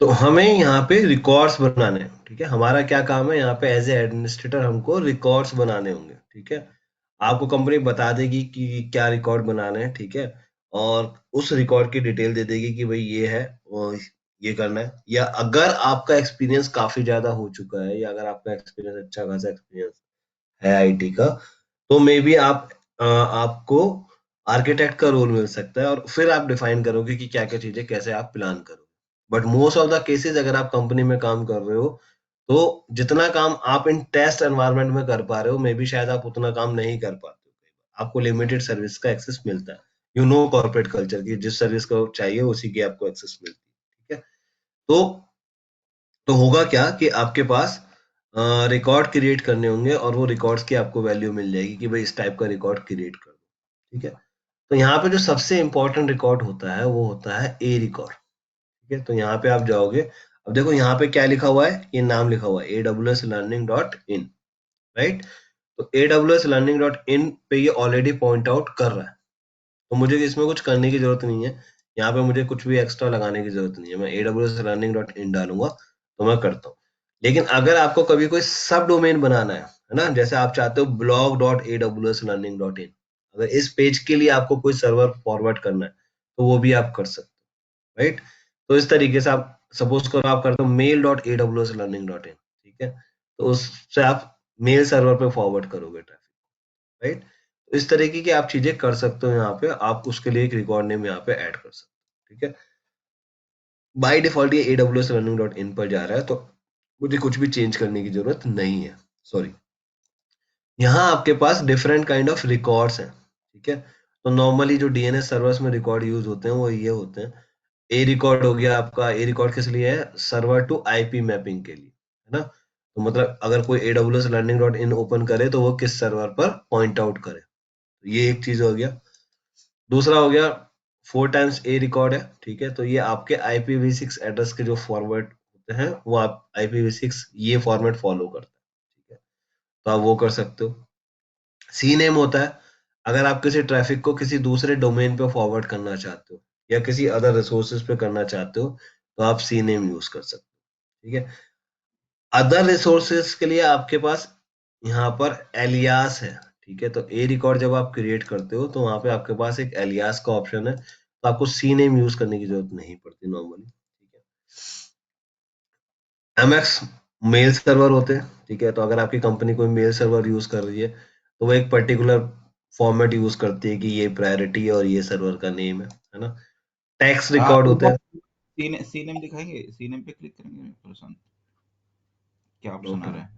तो हमें यहाँ पे रिकॉर्ड्स बनाने हैं। ठीक है, हमारा क्या काम है यहाँ पे एज ए एडमिनिस्ट्रेटर, हमको रिकॉर्ड्स बनाने होंगे। ठीक है, आपको कंपनी बता देगी कि क्या रिकॉर्ड बनाने हैं। ठीक है, और उस रिकॉर्ड की डिटेल दे देगी कि भाई ये है, और ये करना है, या अगर आपका एक्सपीरियंस काफी ज्यादा हो चुका है, या अगर आपका एक्सपीरियंस अच्छा खासा एक्सपीरियंस है आईटी का, तो मे बी आपको आर्किटेक्ट का रोल मिल सकता है, और फिर आप डिफाइन करोगे कि क्या क्या चीजें कैसे आप प्लान करोगे। But most of the cases अगर आप कंपनी में काम कर रहे हो, तो जितना काम आप इन टेस्ट एनवायरनमेंट में कर पा रहे हो, मे बी शायद आप उतना काम नहीं कर पाते हो। आपको लिमिटेड सर्विस का एक्सेस मिलता है। यू नो कॉर्पोरेट कल्चर की, जिस सर्विस को चाहिए उसी की आपको एक्सेस मिलती है। ठीक है, तो होगा क्या कि आपके पास रिकॉर्ड क्रिएट करने होंगे, और वो रिकॉर्ड्स की आपको वैल्यू मिल जाएगी कि भाई इस टाइप का रिकॉर्ड क्रिएट कर दो। ठीक है, तो यहाँ पे जो सबसे इंपॉर्टेंट रिकॉर्ड होता है वो होता है ए रिकॉर्ड। ठीक है, तो यहाँ पे आप जाओगे, अब देखो यहाँ पे क्या लिखा हुआ है, ये नाम लिखा हुआ है aws.learning.in, राइट। तो aws.learning.in पे ये ऑलरेडी पॉइंट आउट कर रहा है, तो मुझे इसमें कुछ करने की जरूरत नहीं है। यहाँ पे मुझे कुछ भी एक्स्ट्रा लगाने की जरूरत नहीं है। मैं aws.learning.in डालूंगा तो मैं करता हूँ। लेकिन अगर आपको कभी कोई सब डोमेन बनाना है ना, जैसे आप चाहते हो blog.aws.learning.in, अगर इस पेज के लिए आपको कोई सर्वर फॉरवर्ड करना है तो वो भी आप कर सकते हो, राइट। तो इस तरीके से आप सपोज करो आप करते हो mail.aws.learning.in, ठीक है, तो उससे आप मेल सर्वर पे फॉरवर्ड करोगे ट्रैफिक, राइट। तो इस तरीके की आप चीजें कर सकते हो। यहाँ पे आप उसके लिए एक रिकॉर्ड नेम यहाँ पे ऐड कर सकते हो। ठीक है, बाय डिफॉल्ट ये aws.learning.in पर जा रहा है, तो मुझे कुछ भी चेंज करने की जरूरत नहीं है। सॉरी, यहाँ आपके पास डिफरेंट काइंड ऑफ रिकॉर्ड्स हैं। ठीक है, तो नॉर्मली जो डीएनएस सर्वर्स में रिकॉर्ड यूज होते हैं वो ये होते हैं। ए रिकॉर्ड हो गया आपका, ए रिकॉर्ड किस लिए है, सर्वर टू आईपी मैपिंग के लिए, है ना। तो मतलब अगर कोई aws.learning.in ओपन करे तो वो किस सर्वर पर पॉइंट आउट करे, तो ये एक चीज हो गया। दूसरा हो गया 4 टाइम्स ए रिकॉर्ड है। ठीक है, तो ये आपके IPv6 एड्रेस के जो फॉर्मेट होते हैं वो आप IPv6 ये फॉर्मेट फॉलो करते हैं। ठीक है, तो आप वो कर सकते हो। सी नेम होता है, अगर आप किसी ट्रैफिक को किसी दूसरे डोमेन पे फॉरवर्ड करना चाहते हो या किसी अदर रिसोर्सेज पे करना चाहते हो, तो आप सी नेम यूज कर सकते हो। ठीक है, अदर रिसोर्सेज के लिए आपके पास यहाँ पर एलियास है। ठीक है, तो ए रिकॉर्ड जब आप क्रिएट करते हो तो वहां पे आपके पास एक एलियास का ऑप्शन है, तो आपको सी नेम यूज करने की जरूरत नहीं पड़ती नॉर्मली। ठीक है, एमएक्स मेल सर्वर होते हैं। ठीक है, तो अगर आपकी कंपनी कोई मेल सर्वर यूज कर रही है तो वो एक पर्टिकुलर फॉर्मेट यूज करती है कि ये प्रायोरिटी है और ये सर्वर का नेम है ना। टैक्स हाँ, रिकॉर्ड एक होते बार हैं। सी नेम दिखाएंगे, सी नेम पे क्लिक करेंगे प्रशांत, क्या ऑप्शन आ ओके, रहा है?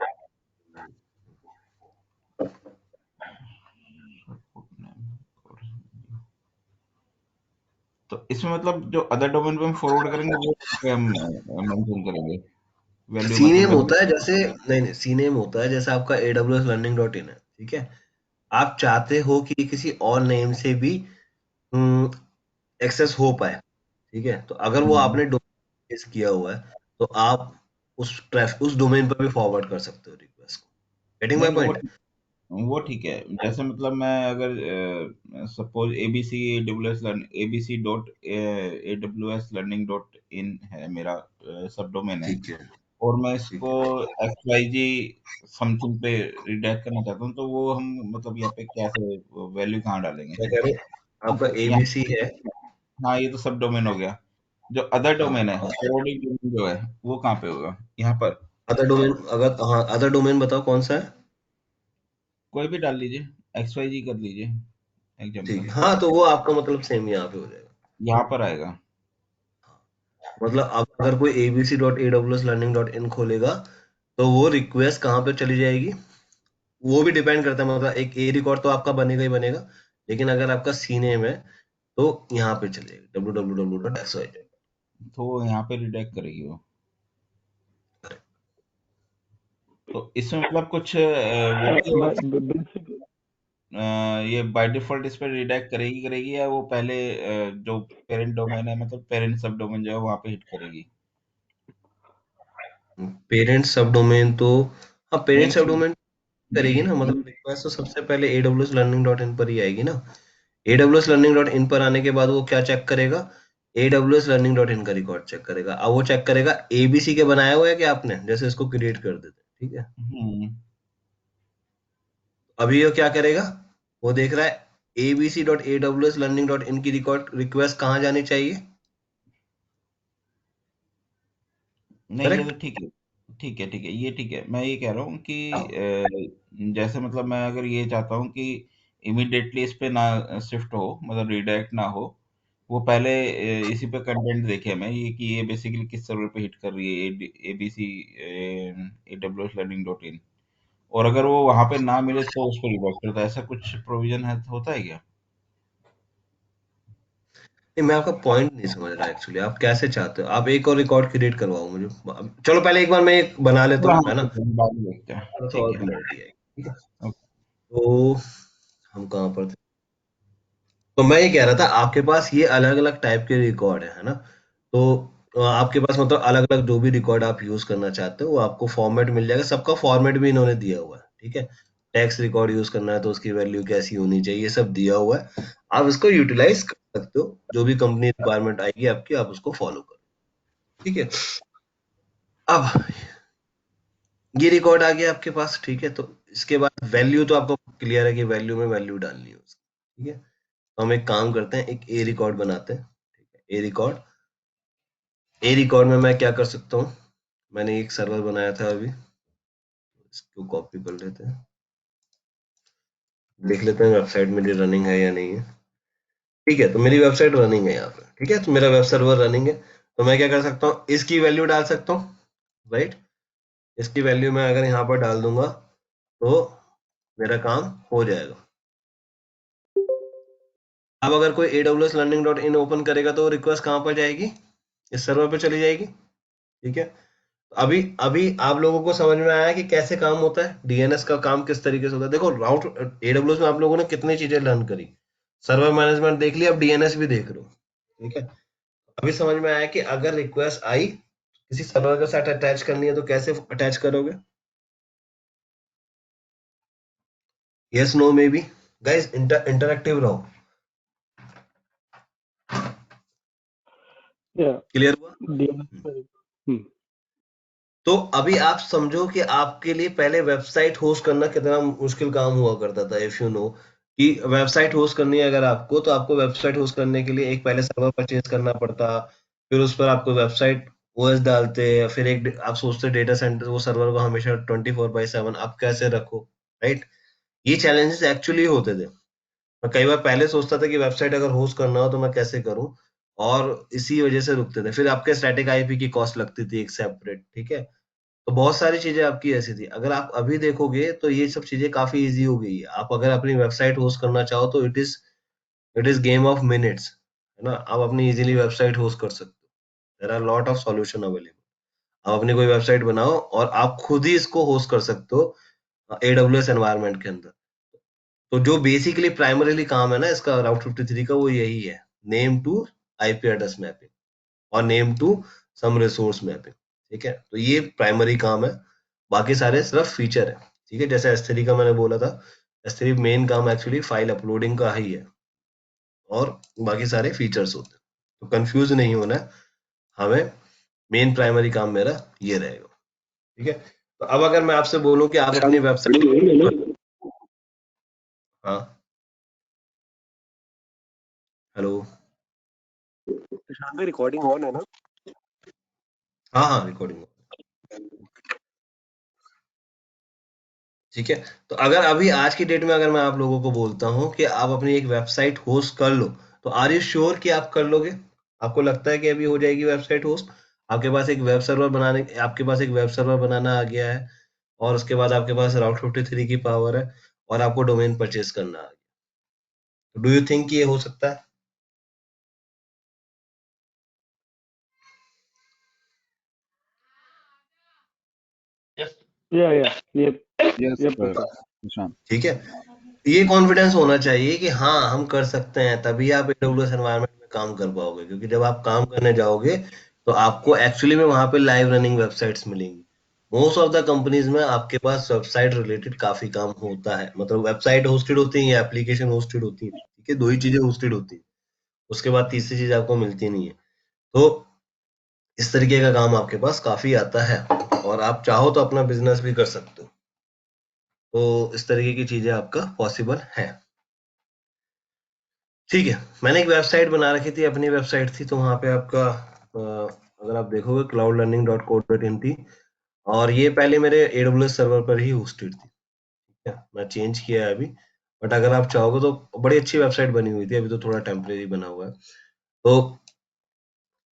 तो इसमें मतलब जो अदर डोमेन पे हम फॉरवर्ड करेंगे वो पे हम मेंशन करेंगे वैल्यू, सी मतलब नेम वैल्यू। होता है जैसे, नहीं नहीं, सी नेम होता है जैसे आपका aws.learning.in है। ठीक है, आप चाहते हो कि किसी और नेम से भी एक्सेस हो पाए। ठीक है, तो अगर वो आपने डोमेन किया हुआ है तो आप उस डोमेन पर भी फॉरवर्ड कर सकते हो रिक्वेस्ट को। गेटिंग नहीं माय नहीं, पॉइंट? वो ठीक है। जैसे मतलब मैं अगर suppose ABC W S ABC dot AWS dot in है मेरा सब डोमेन है, ठीक है, और मैं ठीक इसको है। XYZ समथिंग पे रिडायरेक्ट करना चाहता हूँ, तो वो हम मतलब यहाँ पे कैसे वैल्यू कहाँ डालेंगे? क्या कह रहे हो? आपका यहाँ, एबीसी है। हाँ ये तो सब डोमेन हो गया। जो अदर हाँ, डोमेन है, फॉरवर्डिंग डोमेन जो है, वो कहाँ पे होगा? यहाँ पर अदर डोमेन, अगर हाँ अदर डोमेन बताओ कौन सा है। कोई भी डाल लीजिए, XYZ कर लीजिए ठीक है, एग्जाम्पल, हाँ तो वो आपका मतलब सेम यहाँ पे हो जाएगा। यहाँ पर आएगा। मतलब आप अगर कोई abc.aws.learning.in खोलेगा तो वो रिक्वेस्ट कहाँ पे चली जाएगी, वो भी डिपेंड करता है। मतलब एक ए रिकॉर्ड तो आपका बनेगा ही बनेगा, लेकिन अगर आपका सी नेम है तो यहाँ पे चलेगा www.xyz। तो यहाँ पे रिडायरेक्ट करेगी वो। तो इसमें मतलब कुछ वो भी होगा, बेसिक ये बाय डिफॉल्ट इस पे रिडायरेक्ट करेगी या वो पहले जो पेरेंट डोमेन है, मतलब पेरेंट सब डोमेन जो है वहाँ पे हिट करेगी? पेरेंट सब डोमेन तो, हाँ पेरेंट मेन सब डोमेन करेगी ना, मतलब रिक्वेस्ट तो सबसे पहले aws.learning.in पर ही आएगी ना। aws.learning.in पर आने के बाद वो क्या चेक करेगा, aws.learning.in का रिकॉर्ड चेक करेगा। अब वो चेक करेगा एबीसी के बनाया हुआ है कि आपने, जैसे इसको क्रिएट कर देते हैं। ठीक है, हम्म, अभी वो क्या करेगा, वो देख रहा है abc.aws.learning.in की रिकॉर्ड रिक्वेस्ट कहाँ जानी चाहिए, नहीं, ये करेक्ट। तो ठीक है, ये ठीक है। मैं ये कह रहा हूँ कि जैसे मतलब मैं अगर ये चाहता हूँ कि इमीडिएटली इस पे ना शिफ्ट हो, मतलब रिडायरेक्ट ना हो, वो पहले इसी पे कंटेंट देखे मैं, ये कि ये बेसिकली किस सर्वर पे हिट कर रही है, एबीसी AWS learning.in, और अगर वो वहां पे ना मिले तो उस पर रिवर्ट करता है। ऐसा कुछ प्रोविजन है, होता है क्या? नहीं, मैं आपका पॉइंट नहीं समझ रहा एक्चुअली। आप कैसे चाहते हो? आप एक और रिकॉर्ड क्रिएट करवाओ मुझे। चलो पहले एक बार मैं एक बना लेता थोड़ा हूँ, हम है ना? बाद में देखते हैं, थोड़ा सा ठीक और है। क्लियरिटी आएगी, ठीक है? ओके। तो हम कहाँ पर थे? तो मैं ये कह रहा था, आपके पास ये अलग अलग टाइप के रिकॉर्ड है ना? तो आपके पास मतलब अलग अलग जो भी रिकॉर्ड आप यूज करना चाहते हो वो आपको फॉर्मेट मिल जाएगा। सबका फॉर्मेट भी इन्होंने दिया हुआ है, ठीक है? टेक्स्ट रिकॉर्ड यूज करना है तो उसकी वैल्यू कैसी होनी चाहिए, ये सब दिया हुआ है। आप इसको यूटिलाइज कर सकते हो, जो भी कंपनी रिक्वायरमेंट आएगी आपकी, आप उसको फॉलो करो, ठीक है? अब ये रिकॉर्ड आ गया आपके पास, ठीक है? तो इसके बाद वैल्यू तो आपको क्लियर है कि वैल्यू में वैल्यू डालनी है उसकी, ठीक है? तो हम एक काम करते हैं, एक ए रिकॉर्ड बनाते हैं, ठीक है? ए रिकॉर्ड में मैं क्या कर सकता हूँ? मैंने एक सर्वर बनाया था अभी, इसको कॉपी कर लेते हैं, देख लेते हैं वेबसाइट मेरी रनिंग है या नहीं है। ठीक है, तो मेरी वेबसाइट रनिंग है यहाँ पे, ठीक है? तो मेरा वेब सर्वर रनिंग है। तो मैं क्या कर सकता हूँ, इसकी वैल्यू डाल सकता हूँ, राइट? इसकी वैल्यू मैं अगर यहाँ पर डाल दूंगा तो मेरा काम हो जाएगा। अब अगर कोई AWS learning.in ओपन करेगा तो रिक्वेस्ट कहाँ पर जाएगी? इस सर्वर पे चली जाएगी, ठीक है? अभी अभी आप लोगों को समझ में आया कि कैसे काम होता है, डीएनएस का काम किस तरीके से होता है। देखो, राउट AWS में आप लोगों ने कितनी चीजें लर्न करी, सर्वर मैनेजमेंट देख लिया, अब डीएनएस भी देख रहे हो, ठीक है? अभी समझ में आया कि अगर रिक्वेस्ट आई किसी सर्वर के साथ अटैच करनी है तो कैसे अटैच करोगे? Yes no maybe. Guys, interactive रहो। या क्लियर हुआ? डीएनएस पर तो अभी आप समझो कि आपके लिए पहले वेबसाइट होस्ट करना कितना मुश्किल काम हुआ करता था। इफ यू नो कि वेबसाइट होस्ट करनी है अगर आपको, तो आपको वेबसाइट होस्ट करने के लिए एक पहले सर्वर परचेज करना पड़ता, फिर उस पर आपको वेबसाइट ओएस डालते, फिर एक आप सोचते डेटा सेंटर वो सर्वर को हमेशा 24/7 आप कैसे रखो, राइट? ये चैलेंजेस एक्चुअली होते थे। मैं कई बार पहले सोचता था कि वेबसाइट अगर होस्ट करना हो तो मैं कैसे करूं, और इसी वजह से रुकते थे। फिर आपके स्टैटिक आईपी की कॉस्ट लगती थी एक सेपरेट, ठीक है? तो बहुत सारी चीजें आपकी ऐसी थी। अगर आप अभी देखोगे तो ये सब चीजें काफी इजी हो गई है। आप अगर अपनी वेबसाइट होस्ट करना चाहो तो it is game of minutes, है ना? आप अपनी इजीली वेबसाइट होस्ट कर सकते हो। There are lot of solution available. आप अपनी कोई वेबसाइट बनाओ और आप खुद ही इसको होस्ट कर सकते हो AWS एनवायरनमेंट के अंदर। तो जो बेसिकली प्राइमरीली काम है ना इसका, राउट 53 का, वो यही है, name to IP address mapping और name to some resource mapping, ठीक है? तो ये प्राइमरी काम है, बाकी सारे सिर्फ फीचर है, ठीक है? जैसे S3 का मैंने बोला था, S3 मेन काम एक्चुअली फाइल अपलोडिंग का ही है, और बाकी सारे फीचर्स होते हैं। तो कंफ्यूज नहीं होना है हमें, मेन प्राइमरी काम मेरा ये रहेगा, ठीक है? तो अब अगर मैं आपसे बोलूं कि आप अपनी वेबसाइट, हाँ, हेलो, प्रशांत भाई रिकॉर्डिंग ऑन है ना? हाँ हाँ, रिकॉर्डिंग, ठीक है? तो अगर अभी आज की डेट में अगर मैं आप लोगों को बोलता हूँ कि आप अपनी एक वेबसाइट होस्ट कर लो, तो आर यू श्योर कि आप कर लोगे? आपको लगता है कि अभी हो जाएगी वेबसाइट होस्ट? आपके पास एक वेब सर्वर बनाना आ गया है, और उसके बाद आपके पास राउट 53 की पावर है, और आपको डोमेन परचेज करना आ गया। डू यू थिंक ये हो सकता है? या ये यस प्रशांत। प्रशांत। ठीक है, ये कॉन्फिडेंस होना चाहिए कि हाँ हम कर सकते हैं, तभी आप AWS एनवायरनमेंट में काम कर पाओगे। क्योंकि जब आप काम करने जाओगे तो आपको एक्चुअली में वहां पे लाइव रनिंग वेबसाइट्स मिलेंगी। मोस्ट ऑफ द कंपनीज में आपके पास वेबसाइट रिलेटेड काफी काम होता है, मतलब वेबसाइट होस्टेड होती है या एप्लीकेशन होस्टेड होती है, ठीक है? दो ही चीजें होस्टेड होती है, उसके बाद तीसरी चीज आपको मिलती नहीं है। तो इस तरीके का काम आपके पास काफी आता है, और आप चाहो तो अपना बिजनेस भी कर सकते हो। तो इस तरीके की चीजें आपका पॉसिबल है, ठीक है? मैंने एक वेबसाइट बना रखी थी, अपनी वेबसाइट थी, तो वहाँ पे आपका अगर आप देखोगे cloudlearning.co.in थी, और ये पहले मेरे AWS सर्वर पर ही होस्टेड थी। ठीक है, मैं चेंज किया है अभी, बट अगर आप चाहोगे तो बड़ी अच्छी वेबसाइट बनी हुई थी, अभी तो थोड़ा टेम्परेरी बना हुआ है। तो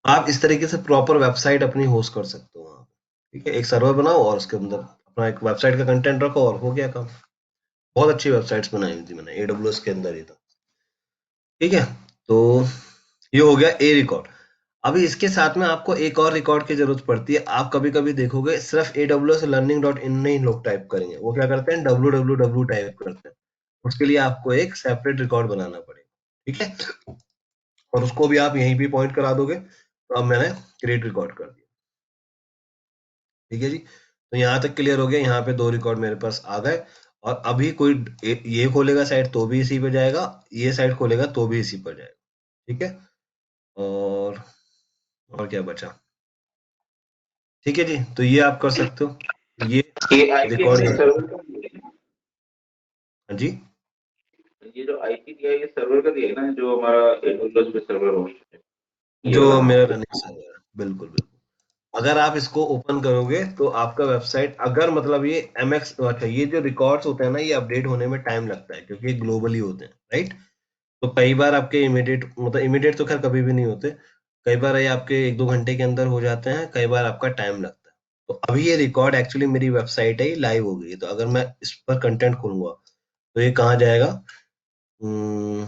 आप इस तरीके से प्रॉपर वेबसाइट अपनी होस्ट कर सकते हो वहाँ पे। ठीक है, एक सर्वर बनाओ और उसके अंदर अपना एक वेबसाइट का कंटेंट रखो और हो गया काम। बहुत अच्छी वेबसाइट्स बनाई हुई थी मैंने AWS के अंदर ही। तो ठीक है, तो ये हो गया ए रिकॉर्ड। अभी इसके साथ में आपको एक और रिकॉर्ड की जरूरत पड़ती है। आप कभी कभी देखोगे सिर्फ AWS learning.in नहीं लोग टाइप करेंगे, वो क्या करते हैं www टाइप करते हैं। उसके लिए आपको एक सेपरेट रिकॉर्ड बनाना पड़ेगा। ठीक है, और उसको भी आप यहीं भी पॉइंट करा दोगे। तो अब मैंने क्रिएट रिकॉर्ड कर दिया। ठीक है जी, तो यहाँ तक क्लियर हो गया। यहाँ पे 2 रिकॉर्ड मेरे पास आ गए, और अभी कोई ये खोलेगा साइट तो भी इसी पे जाएगा, ये साइट खोलेगा तो भी इसी पर जाएगा। ठीक है, और क्या बचा। ठीक है जी, तो ये आप कर सकते हो। ये ये आईपी रिकॉर्ड अपने कर, सर्वर का दिया है ना? हाँ जी, ये जो आईपी दिया है ये सर्वर का दिया है ना, जो हमारा AWS पे सर्वर होस्ट है, ये जो वाला। मेरा रनिंग सर्वर है, बिल्कुल बिल्कुल। अगर आप इसको ओपन करोगे तो आपका वेबसाइट, अगर मतलब ये MX, अच्छा ये जो रिकॉर्ड्स होते हैं ना, ये अपडेट होने में टाइम लगता है क्योंकि ग्लोबली होते हैं, राइट। तो कई बार आपके इमीडिएट, मतलब इमीडिएट तो खैर कभी भी नहीं होते, कई बार ये आपके 1-2 घंटे के अंदर हो जाते हैं, कई बार आपका टाइम लगता है। तो अभी ये रिकॉर्ड एक्चुअली मेरी वेबसाइट है, ये लाइव हो गई है। तो अगर मैं इस पर कंटेंट खोलूंगा तो ये कहाँ जाएगा, हम्म,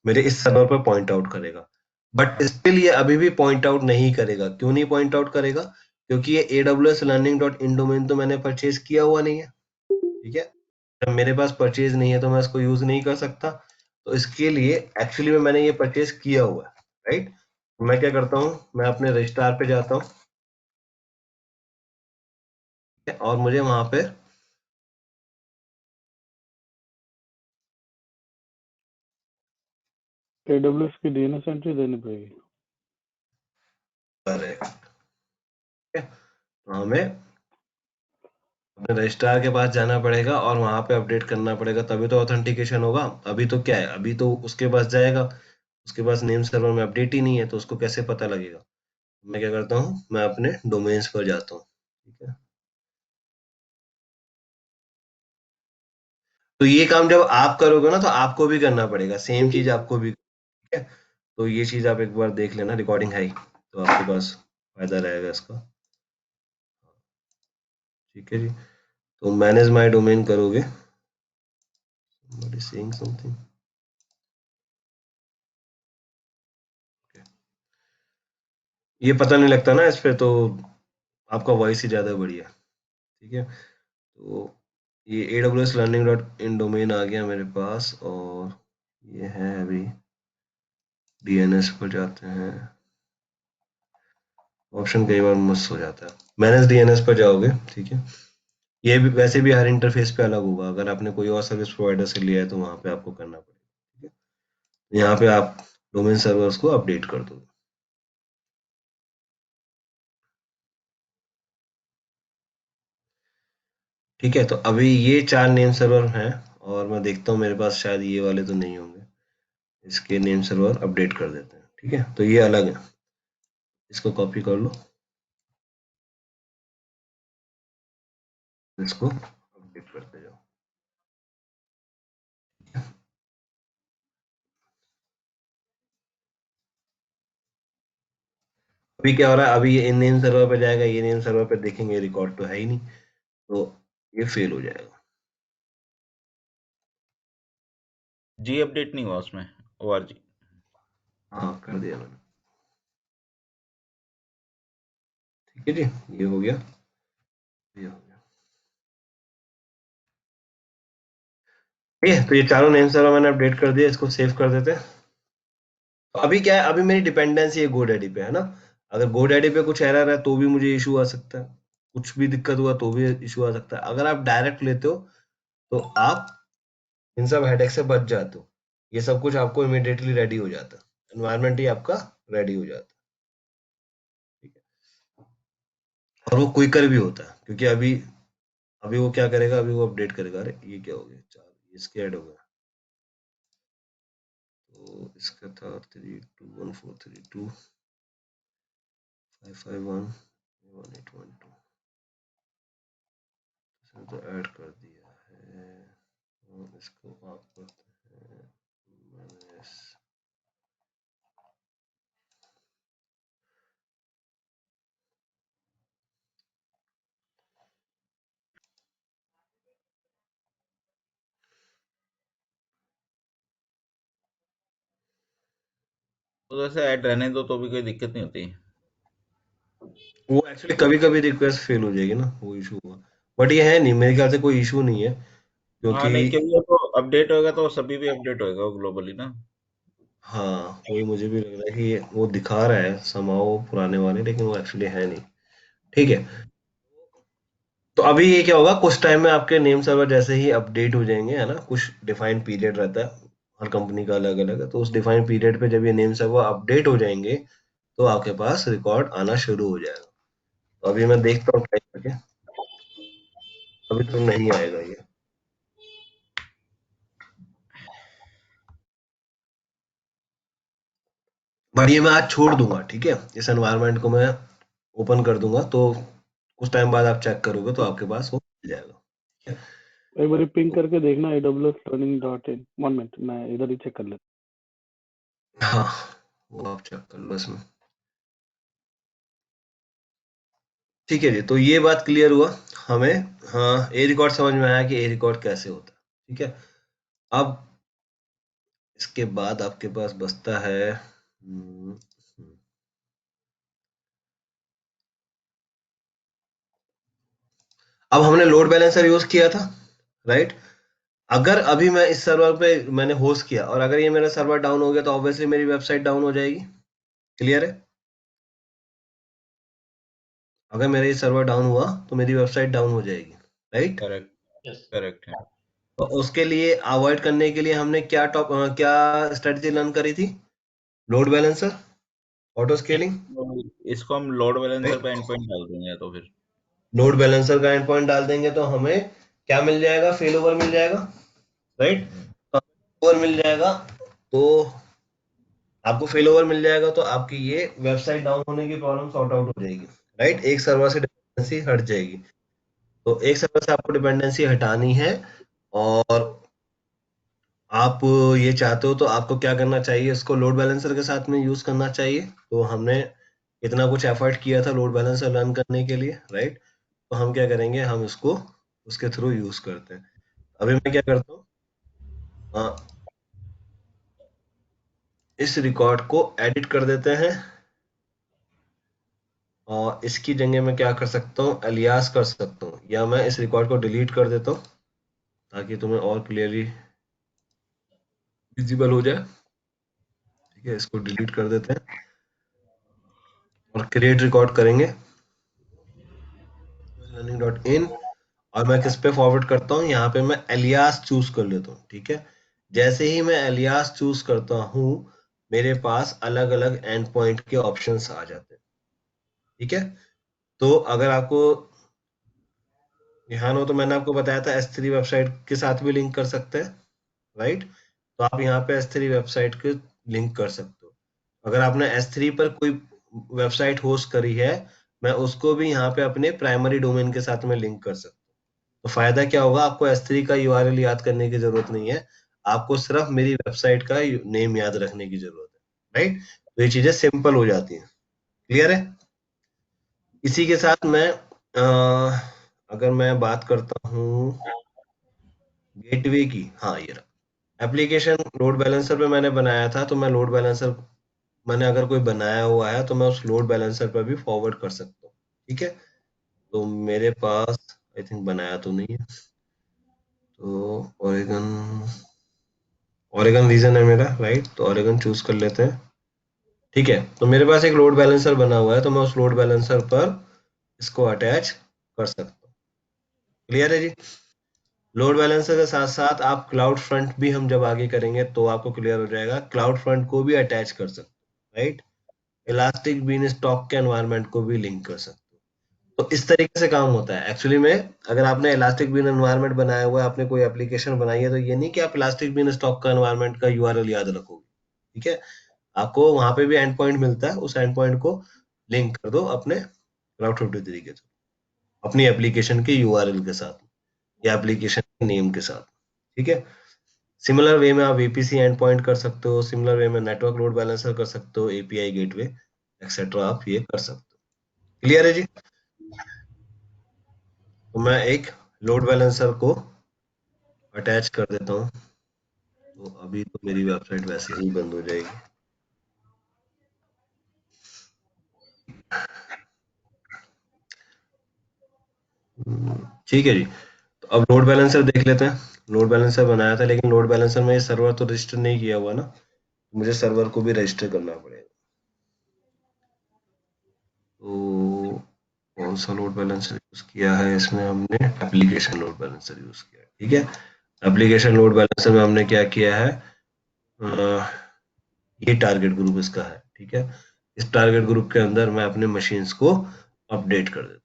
मेरे इस सर्वर पर पॉइंट आउट करेगा। बट स्टिल ये अभी भी पॉइंट आउट नहीं करेगा। क्यों नहीं पॉइंट आउट करेगा? क्योंकि ये AWS learning.in डोमेन तो मैंने परचेज किया हुआ नहीं है। ठीक है, जब मेरे पास परचेज नहीं है तो मैं इसको यूज नहीं कर सकता। तो इसके लिए एक्चुअली में मैंने ये परचेज किया हुआ है, राइट। मैं क्या करता हूँ, मैं अपने रजिस्ट्रार पे जाता हूँ, और मुझे वहां पे AWS की DNS एंट्री देनी पड़ेगी। तो हमें अपने रजिस्ट्रार के पास जाना पड़ेगा और वहां पे अपडेट करना पड़ेगा, तभी तो ऑथेंटिकेशन होगा। अभी तो क्या है, अभी तो उसके पास जाएगा, उसके पास नेम सर्वर में अपडेट ही नहीं है, तो उसको कैसे पता लगेगा। मैं क्या करता हूँ, मैं अपने डोमेन्स पर जाता हूँ। ठीक है, तो ये काम जब आप करोगे ना तो आपको भी करना पड़ेगा, सेम चीज आपको भी। ठीक है, तो ये चीज आप एक बार देख लेना, रिकॉर्डिंग है ही, तो आपके पास फायदा रहेगा इसका। ठीक है जी, तो मैनेज माय डोमेन करोगे, सेइंग समथिंग, ये पता नहीं लगता ना इस पे, तो आपका वॉइस ही ज्यादा बढ़िया। ठीक है, तो ये AWS learning.in डोमेन आ गया मेरे पास, और ये है अभी DNS पर जाते हैं। ऑप्शन कई बार मिस हो जाता है, मैनेज DNS पर जाओगे। ठीक है, ये भी वैसे भी हर इंटरफेस पे अलग होगा, अगर आपने कोई और सर्विस प्रोवाइडर से लिया है तो वहां पे आपको करना पड़ेगा। ठीक है, यहाँ पे आप डोमेन सर्वर्स को अपडेट कर दो। ठीक है, तो अभी ये 4 नेम सर्वर हैं, और मैं देखता हूँ मेरे पास शायद ये वाले तो नहीं होंगे। इसके नेम सर्वर अपडेट कर देते हैं। ठीक है, तो ये अलग है, इसको कॉपी कर लो, इसको अपडेट करते जाओ। अभी क्या हो रहा है, अभी ये इन नेम सर्वर पे जाएगा, ये नेम सर्वर पे देखेंगे रिकॉर्ड तो है ही नहीं, तो ये फेल हो जाएगा। जी अपडेट नहीं हुआ उसमें, ORG। हाँ, कर दिया मैंने। ठीक है जी, ये हो गया, ये हो गया। ठीक है, तो ये चारों नेम सर्वर मैंने अपडेट कर दिया, इसको सेव कर देते हैं। तो अभी क्या है, अभी मेरी डिपेंडेंसी है GoDaddy पे, है ना। अगर GoDaddy पे कुछ एरर है तो भी मुझे इशू आ सकता है, कुछ भी दिक्कत हुआ तो भी इशू आ सकता है। अगर आप डायरेक्ट लेते हो तो आप इन सब हेडेक से बच जाते हो। ये सब कुछ आपको इमीडिएटली रेडी हो जाता है, एनवायरनमेंट ही आपका रेडी हो जाता है। ठीक है, और वो क्विकर भी होता है, क्योंकि अभी अभी वो क्या करेगा, अभी वो अपडेट करेगा। अरे ये क्या हो गया, 4 इसके ऐड हो गया। तो इसका था 3214325 551 1812 तो ऐड कर दिया है। इसको आप करते हैं minus तो वैसे ऐड रहने दो तो भी कोई दिक्कत नहीं होती। वो एक्चुअली कभी कभी रिक्वेस्ट फेल हो जाएगी ना, वो इशू हुआ, बट ये है नहीं, मेरे ख्याल से कोई इशू नहीं है, हाँ क्योंकि नहीं, क्योंकि तो अपडेट होगा तो सभी भी अपडेट होएगा वो ग्लोबली ना। हाँ वही मुझे भी लग रहा है कि वो दिखा रहा है समाओ पुराने वाले, लेकिन वो एक्चुअली है नहीं। ठीक है, तो अभी ये क्या होगा, कुछ टाइम में आपके नेम सर्वर जैसे ही अपडेट हो जाएंगे, है ना, कुछ डिफाइंड पीरियड रहता है, हर कंपनी का अलग अलग है, तो उस डिफाइंड पीरियड पे जब ये नेम सर्वर अपडेट हो जाएंगे तो आपके पास रिकॉर्ड आना शुरू हो जाएगा। तो अभी मैं देखता हूँ ट्राई करके, अभी तो नहीं आएगा ये, बट ये मैं आज छोड़ दूंगा। ठीक है, इस एनवायरनमेंट को मैं ओपन कर दूंगा, तो कुछ टाइम बाद आप चेक करोगे तो आपके पास वो मिल जाएगा। ठीक है, एक बार पिंग करके देखना aws.learning.in। 1 मिनट मैं इधर ही चेक कर लेता हाँ वो आप चेक कर लो इसमें। ठीक है जी, तो ये बात क्लियर हुआ हमें। हाँ, ए रिकॉर्ड समझ में आया कि ए रिकॉर्ड कैसे होता है। ठीक है, अब इसके बाद आपके पास बचता है अब हमने लोड बैलेंसर यूज किया था, राइट। अगर अभी मैं इस सर्वर पे मैंने होस्ट किया और अगर ये मेरा सर्वर डाउन हो गया तो ऑब्वियसली मेरी वेबसाइट डाउन हो जाएगी। क्लियर है? अगर मेरा ये सर्वर डाउन हुआ तो मेरी वेबसाइट डाउन हो जाएगी, राइट। करेक्ट, करेक्ट है। तो उसके लिए अवॉइड करने के लिए हमने क्या स्ट्रेटजी लर्न करी थी? लोड बैलेंसर, ऑटो स्केलिंग, तो इसको हम लोड बैलेंसर राइट। पे एंड पॉइंट डाल देंगे तो फिर लोड बैलेंसर का एंड पॉइंट डाल देंगे तो हमें क्या मिल जाएगा? फेल ओवर मिल जाएगा, राइट। तो ओवर मिल जाएगा, तो आपको फेल ओवर मिल जाएगा तो आपकी ये वेबसाइट डाउन होने की प्रॉब्लम सॉर्ट आउट हो जाएगी, राइट। एक सर्वर से डिपेंडेंसी हट जाएगी। तो एक सर्वर से आपको डिपेंडेंसी हटानी है और आप ये चाहते हो तो आपको क्या करना चाहिए, इसको लोड बैलेंसर के साथ में यूज करना चाहिए। तो हमने इतना कुछ एफर्ट किया था लोड बैलेंसर रन करने के लिए, राइट। तो हम क्या करेंगे, हम इसको उसके थ्रू यूज करते हैं। अभी मैं क्या करता हूँ, इस रिकॉर्ड को एडिट कर देते हैं और इसकी जगह मैं क्या कर सकता हूँ, अलियास कर सकता हूँ, या मैं इस रिकॉर्ड को डिलीट कर देता हूँ ताकि तुम्हें और क्लियरली विजिबल हो जाए। ठीक है, इसको डिलीट कर देते हैं और क्रिएट रिकॉर्ड करेंगे learning.in, और मैं किस पे फॉरवर्ड करता हूँ, यहाँ पे मैं एलियास चूज कर लेता हूँ। ठीक है, जैसे ही मैं एलियास चूज करता हूँ मेरे पास अलग अलग एंड पॉइंट के ऑप्शंस आ जाते हैं। ठीक है, तो अगर आपको ध्यान हो तो मैंने आपको बताया था S3 वेबसाइट के साथ भी लिंक कर सकते हैं, राइट। तो आप यहाँ पे S3 वेबसाइट के लिंक कर सकते हो। अगर आपने S3 पर कोई वेबसाइट होस्ट करी है, मैं उसको भी यहाँ पे अपने प्राइमरी डोमेन के साथ में लिंक कर सकता हूँ। तो फायदा क्या होगा, आपको S3 का URL याद करने की जरूरत नहीं है, आपको सिर्फ मेरी वेबसाइट का नेम याद रखने की जरूरत है, राइट। तो ये चीजें सिंपल हो जाती हैं। क्लियर है? इसी के साथ मैं अगर मैं बात करता हूँ गेटवे की, हाँ ये रहा एप्लीकेशन लोड बैलेंसर पे मैंने बनाया था, तो मैं लोड बैलेंसर मैंने अगर कोई बनाया हुआ है तो मैं उस लोड बैलेंसर पर भी फॉरवर्ड कर सकता हूँ। ठीक है, तो मेरे पास आई थिंक बनाया तो नहीं है, तो ओरेगन ओरेगन रीजन है मेरा, राइट। तो ओरेगन चूज कर लेते हैं। ठीक है, तो मेरे पास एक लोड बैलेंसर बना हुआ है, तो मैं उस लोड बैलेंसर पर इसको अटैच कर सकता हूँ। क्लियर है जी? लोड बैलेंसर के साथ साथ आप क्लाउड फ्रंट भी हम जब आगे करेंगे तो आपको क्लियर हो जाएगा, क्लाउड फ्रंट को भी अटैच कर सकते हो, राइट। इलास्टिक बीन स्टॉक के एनवायरनमेंट को भी लिंक कर सकते हो। तो इस तरीके से काम होता है एक्चुअली में। अगर आपने इलास्टिक बीन एनवायरनमेंट बनाया हुआ है, आपने कोई एप्लीकेशन बनाई है, तो ये नहीं कि आप इलास्टिक बीन स्टॉक का एनवायरनमेंट का URL याद रखोगे। ठीक है, आपको वहां पे भी एंड पॉइंट मिलता है, उस एंड पॉइंट को लिंक कर दो अपने राउट 53 के साथ, अपनी एप्लीकेशन के यूआरएल के साथ या एप्लीकेशन के नेम के साथ। ठीक है, सिमिलर वे में आप VPC एंड पॉइंट कर सकते हो, सिमिलर वे में नेटवर्क लोड बैलेंसर कर सकते हो, API गेटवे एक्सेट्रा आप ये कर सकते हो। क्लियर है जी? तो मैं एक लोड बैलेंसर को अटैच कर देता हूँ। तो अभी तो मेरी वेबसाइट वैसे ही बंद हो जाएगी। ठीक है जी, तो अब लोड बैलेंसर देख लेते हैं। लोड बैलेंसर बनाया था, लेकिन लोड बैलेंसर में सर्वर तो रजिस्टर नहीं किया हुआ ना, मुझे सर्वर को भी रजिस्टर करना पड़ेगा। तो कौन सा लोड बैलेंसर यूज किया है इसमें? हमने एप्लीकेशन लोड बैलेंसर यूज किया है। ठीक है, एप्लीकेशन लोड बैलेंसर में हमने क्या किया है, ये टारगेट ग्रुप इसका है। ठीक है, इस टारगेट ग्रुप के अंदर मैं अपने मशीन्स को अपडेट कर देता हूँ।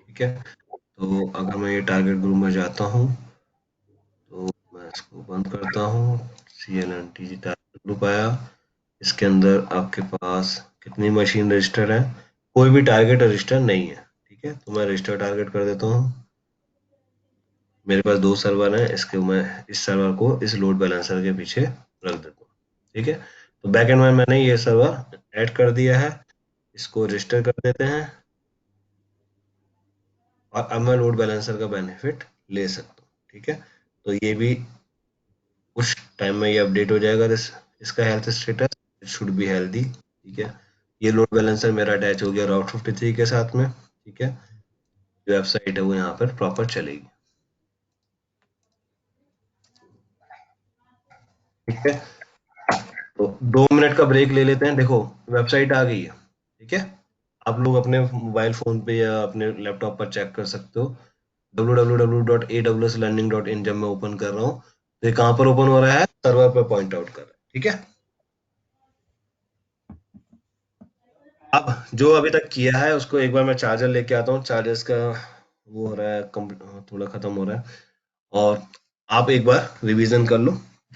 ठीक है, तो अगर मैं ये टारगेट ग्रुप में जाता हूँ तो मैं इसको बंद करता हूँ। CLNTG टारगेट ग्रुप आया, इसके अंदर आपके पास कितनी मशीन रजिस्टर है? कोई भी टारगेट रजिस्टर नहीं है। ठीक है, तो मैं रजिस्टर टारगेट कर देता हूँ। मेरे पास 2 सर्वर हैं, इसके मैं इस सर्वर को इस लोड बैलेंसर के पीछे रख देता हूँ। ठीक है, तो बैकएंड में मैंने ये सर्वर ऐड कर दिया है, इसको रजिस्टर कर देते हैं और अब मैं लोड बैलेंसर का बेनिफिट ले सकता हूँ। ठीक है, तो ये भी कुछ टाइम में ये अपडेट हो जाएगा, इसका health status it should be healthy. ठीक है, ये लोड बैलेंसर मेरा अटैच हो गया राउट 53 के साथ में। ठीक है, जो वेबसाइट है वो यहाँ पर प्रॉपर चलेगी। ठीक है, तो 2 मिनट का ब्रेक ले लेते हैं। देखो वेबसाइट आ गई है। ठीक है, आप लोग अपने मोबाइल फोन पे या अपने लैपटॉप पर चेक कर सकते हो। www.aws.learning.in जब मैं ओपन कर रहा हूँ तो ये कहाँ पर ओपन हो रहा है? सर्वर पर पॉइंट आउट कर रहा है। ठीक है, अब जो अभी तक किया है उसको एक बार मैं चार्जर लेके आता हूँ। चार्जर्स का वो हो रहा है थोड़ा खत्म हो रहा है, और आप एक बार रिवीजन कर लो।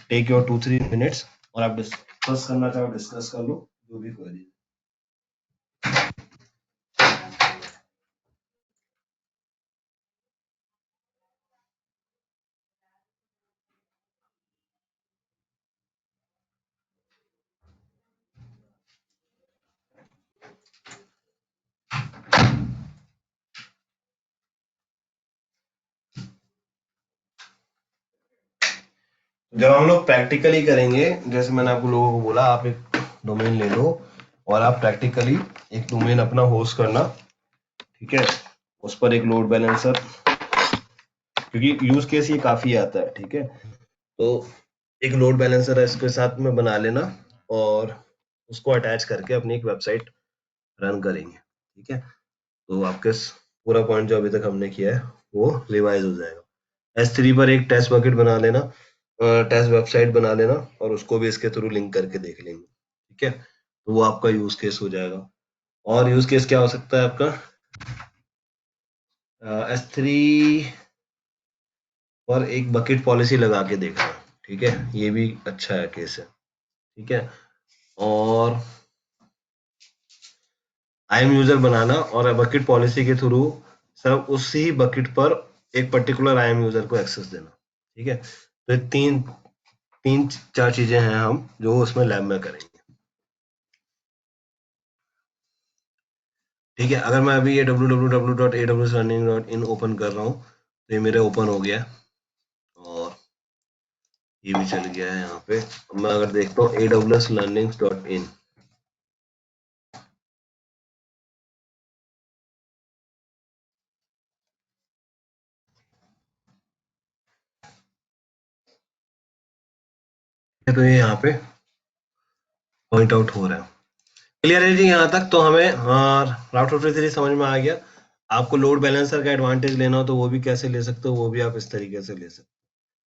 टेक योर 2-3 मिनट्स और आप डिस्कस करना चाहो डिस्कस कर लो जो भी क्वेरी। जब हम लोग प्रैक्टिकली करेंगे, जैसे मैंने आपको लोगों को बोला, आप एक डोमेन ले लो और आप प्रैक्टिकली एक डोमेन अपना होस्ट करना। ठीक है, उस पर एक लोड बैलेंसर, क्योंकि यूज केस ये काफी आता है। ठीक है, तो एक लोड बैलेंसर है इसके साथ में बना लेना और उसको अटैच करके अपनी एक वेबसाइट रन करेंगे। ठीक है, तो आपके पूरा पॉइंट जो अभी तक हमने किया है वो रिवाइज हो जाएगा। S3 पर एक टेस्ट बकेट बना लेना, टेस्ट वेबसाइट बना लेना और उसको भी इसके थ्रू लिंक करके देख लेंगे। ठीक है, तो वो आपका यूज केस हो जाएगा। और यूज केस क्या हो सकता है आपका? S3 पर एक बकेट पॉलिसी लगा के देखना। ठीक है, ये भी अच्छा है केस है। ठीक है, और IAM यूजर बनाना और बकेट पॉलिसी के थ्रू सब उसी बकेट पर एक पर्टिकुलर IAM यूजर को एक्सेस देना। ठीक है, तो ये तीन चार चीजें हैं हम जो उसमें लैब में करेंगे। ठीक है, अगर मैं अभी ये www.aws.learning.in ओपन कर रहा हूँ तो ये मेरे ओपन हो गया और ये भी चल गया है यहाँ पे। मैं अगर देखता हूँ aws.learning.in, तो ये यहाँ पे पॉइंट आउट हो रहा है। क्लियर है जी यहाँ तक? तो हमें राउट 53 समझ में आ गया। आपको लोड बैलेंसर का एडवांटेज लेना हो तो वो भी कैसे ले सकते हो, वो भी आप इस तरीके से ले सकते हो।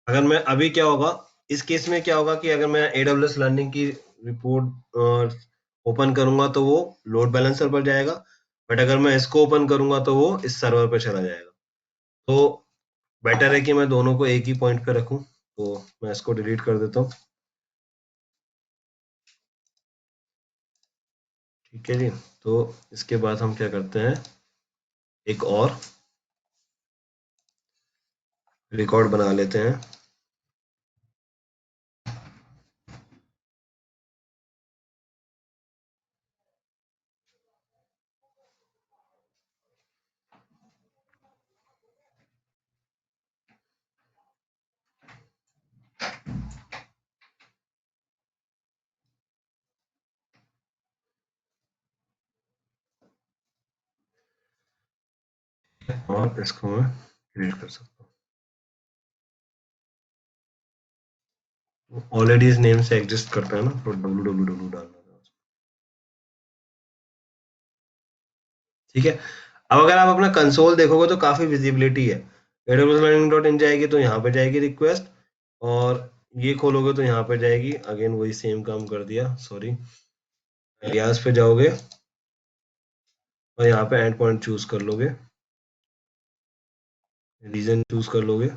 अगर मैं अभी क्या होगा इस केस में, क्या होगा कि अगर मैं AWS लर्निंग की रिपोर्ट ओपन करूंगा तो वो लोड बैलेंसर पर जाएगा, बट अगर मैं इसको ओपन करूंगा तो वो इस सर्वर पर चला जाएगा। तो बेटर है कि मैं दोनों को एक ही पॉइंट पे रखूं। तो मैं इसको डिलीट कर देता हूँ। ठीक है जी। तो इसके बाद हम क्या करते हैं, एक और रिकॉर्ड बना लेते हैं। और इसको मैं क्रिएट कर सकता हूँ, ऑलरेडी इस नेम से एग्जिस्ट करता है ना, तो www डालना है। ठीक है। अब अगर आप अपना कंसोल देखोगे तो काफी विजिबिलिटी है। awslearning.in जाएगी तो यहाँ पे जाएगी रिक्वेस्ट, और ये खोलोगे तो यहाँ पे जाएगी, अगेन वही सेम काम कर दिया, सॉरी। एरियाज पे जाओगे और यहाँ पे एंड पॉइंट चूज कर लोगे, रीजन चूज कर लोगे,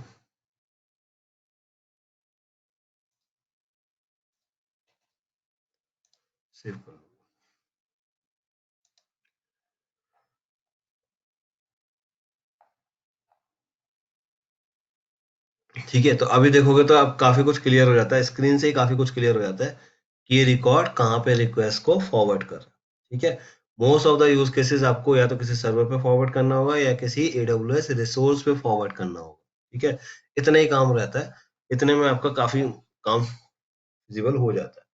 सेव कर लोगे। ठीक है। तो अभी देखोगे तो अब काफी कुछ क्लियर हो जाता है, स्क्रीन से ही काफी कुछ क्लियर हो जाता है कि ये रिकॉर्ड कहाँ पे रिक्वेस्ट को फॉरवर्ड कर रहा है। ठीक है। Most of the use cases आपको या तो किसी सर्वर पे फॉरवर्ड करना होगा या किसी AWS रिसोर्स पे फॉरवर्ड करना होगा। ठीक है। इतना ही काम रहता है, इतने में आपका काफी काम विजिबल हो जाता है।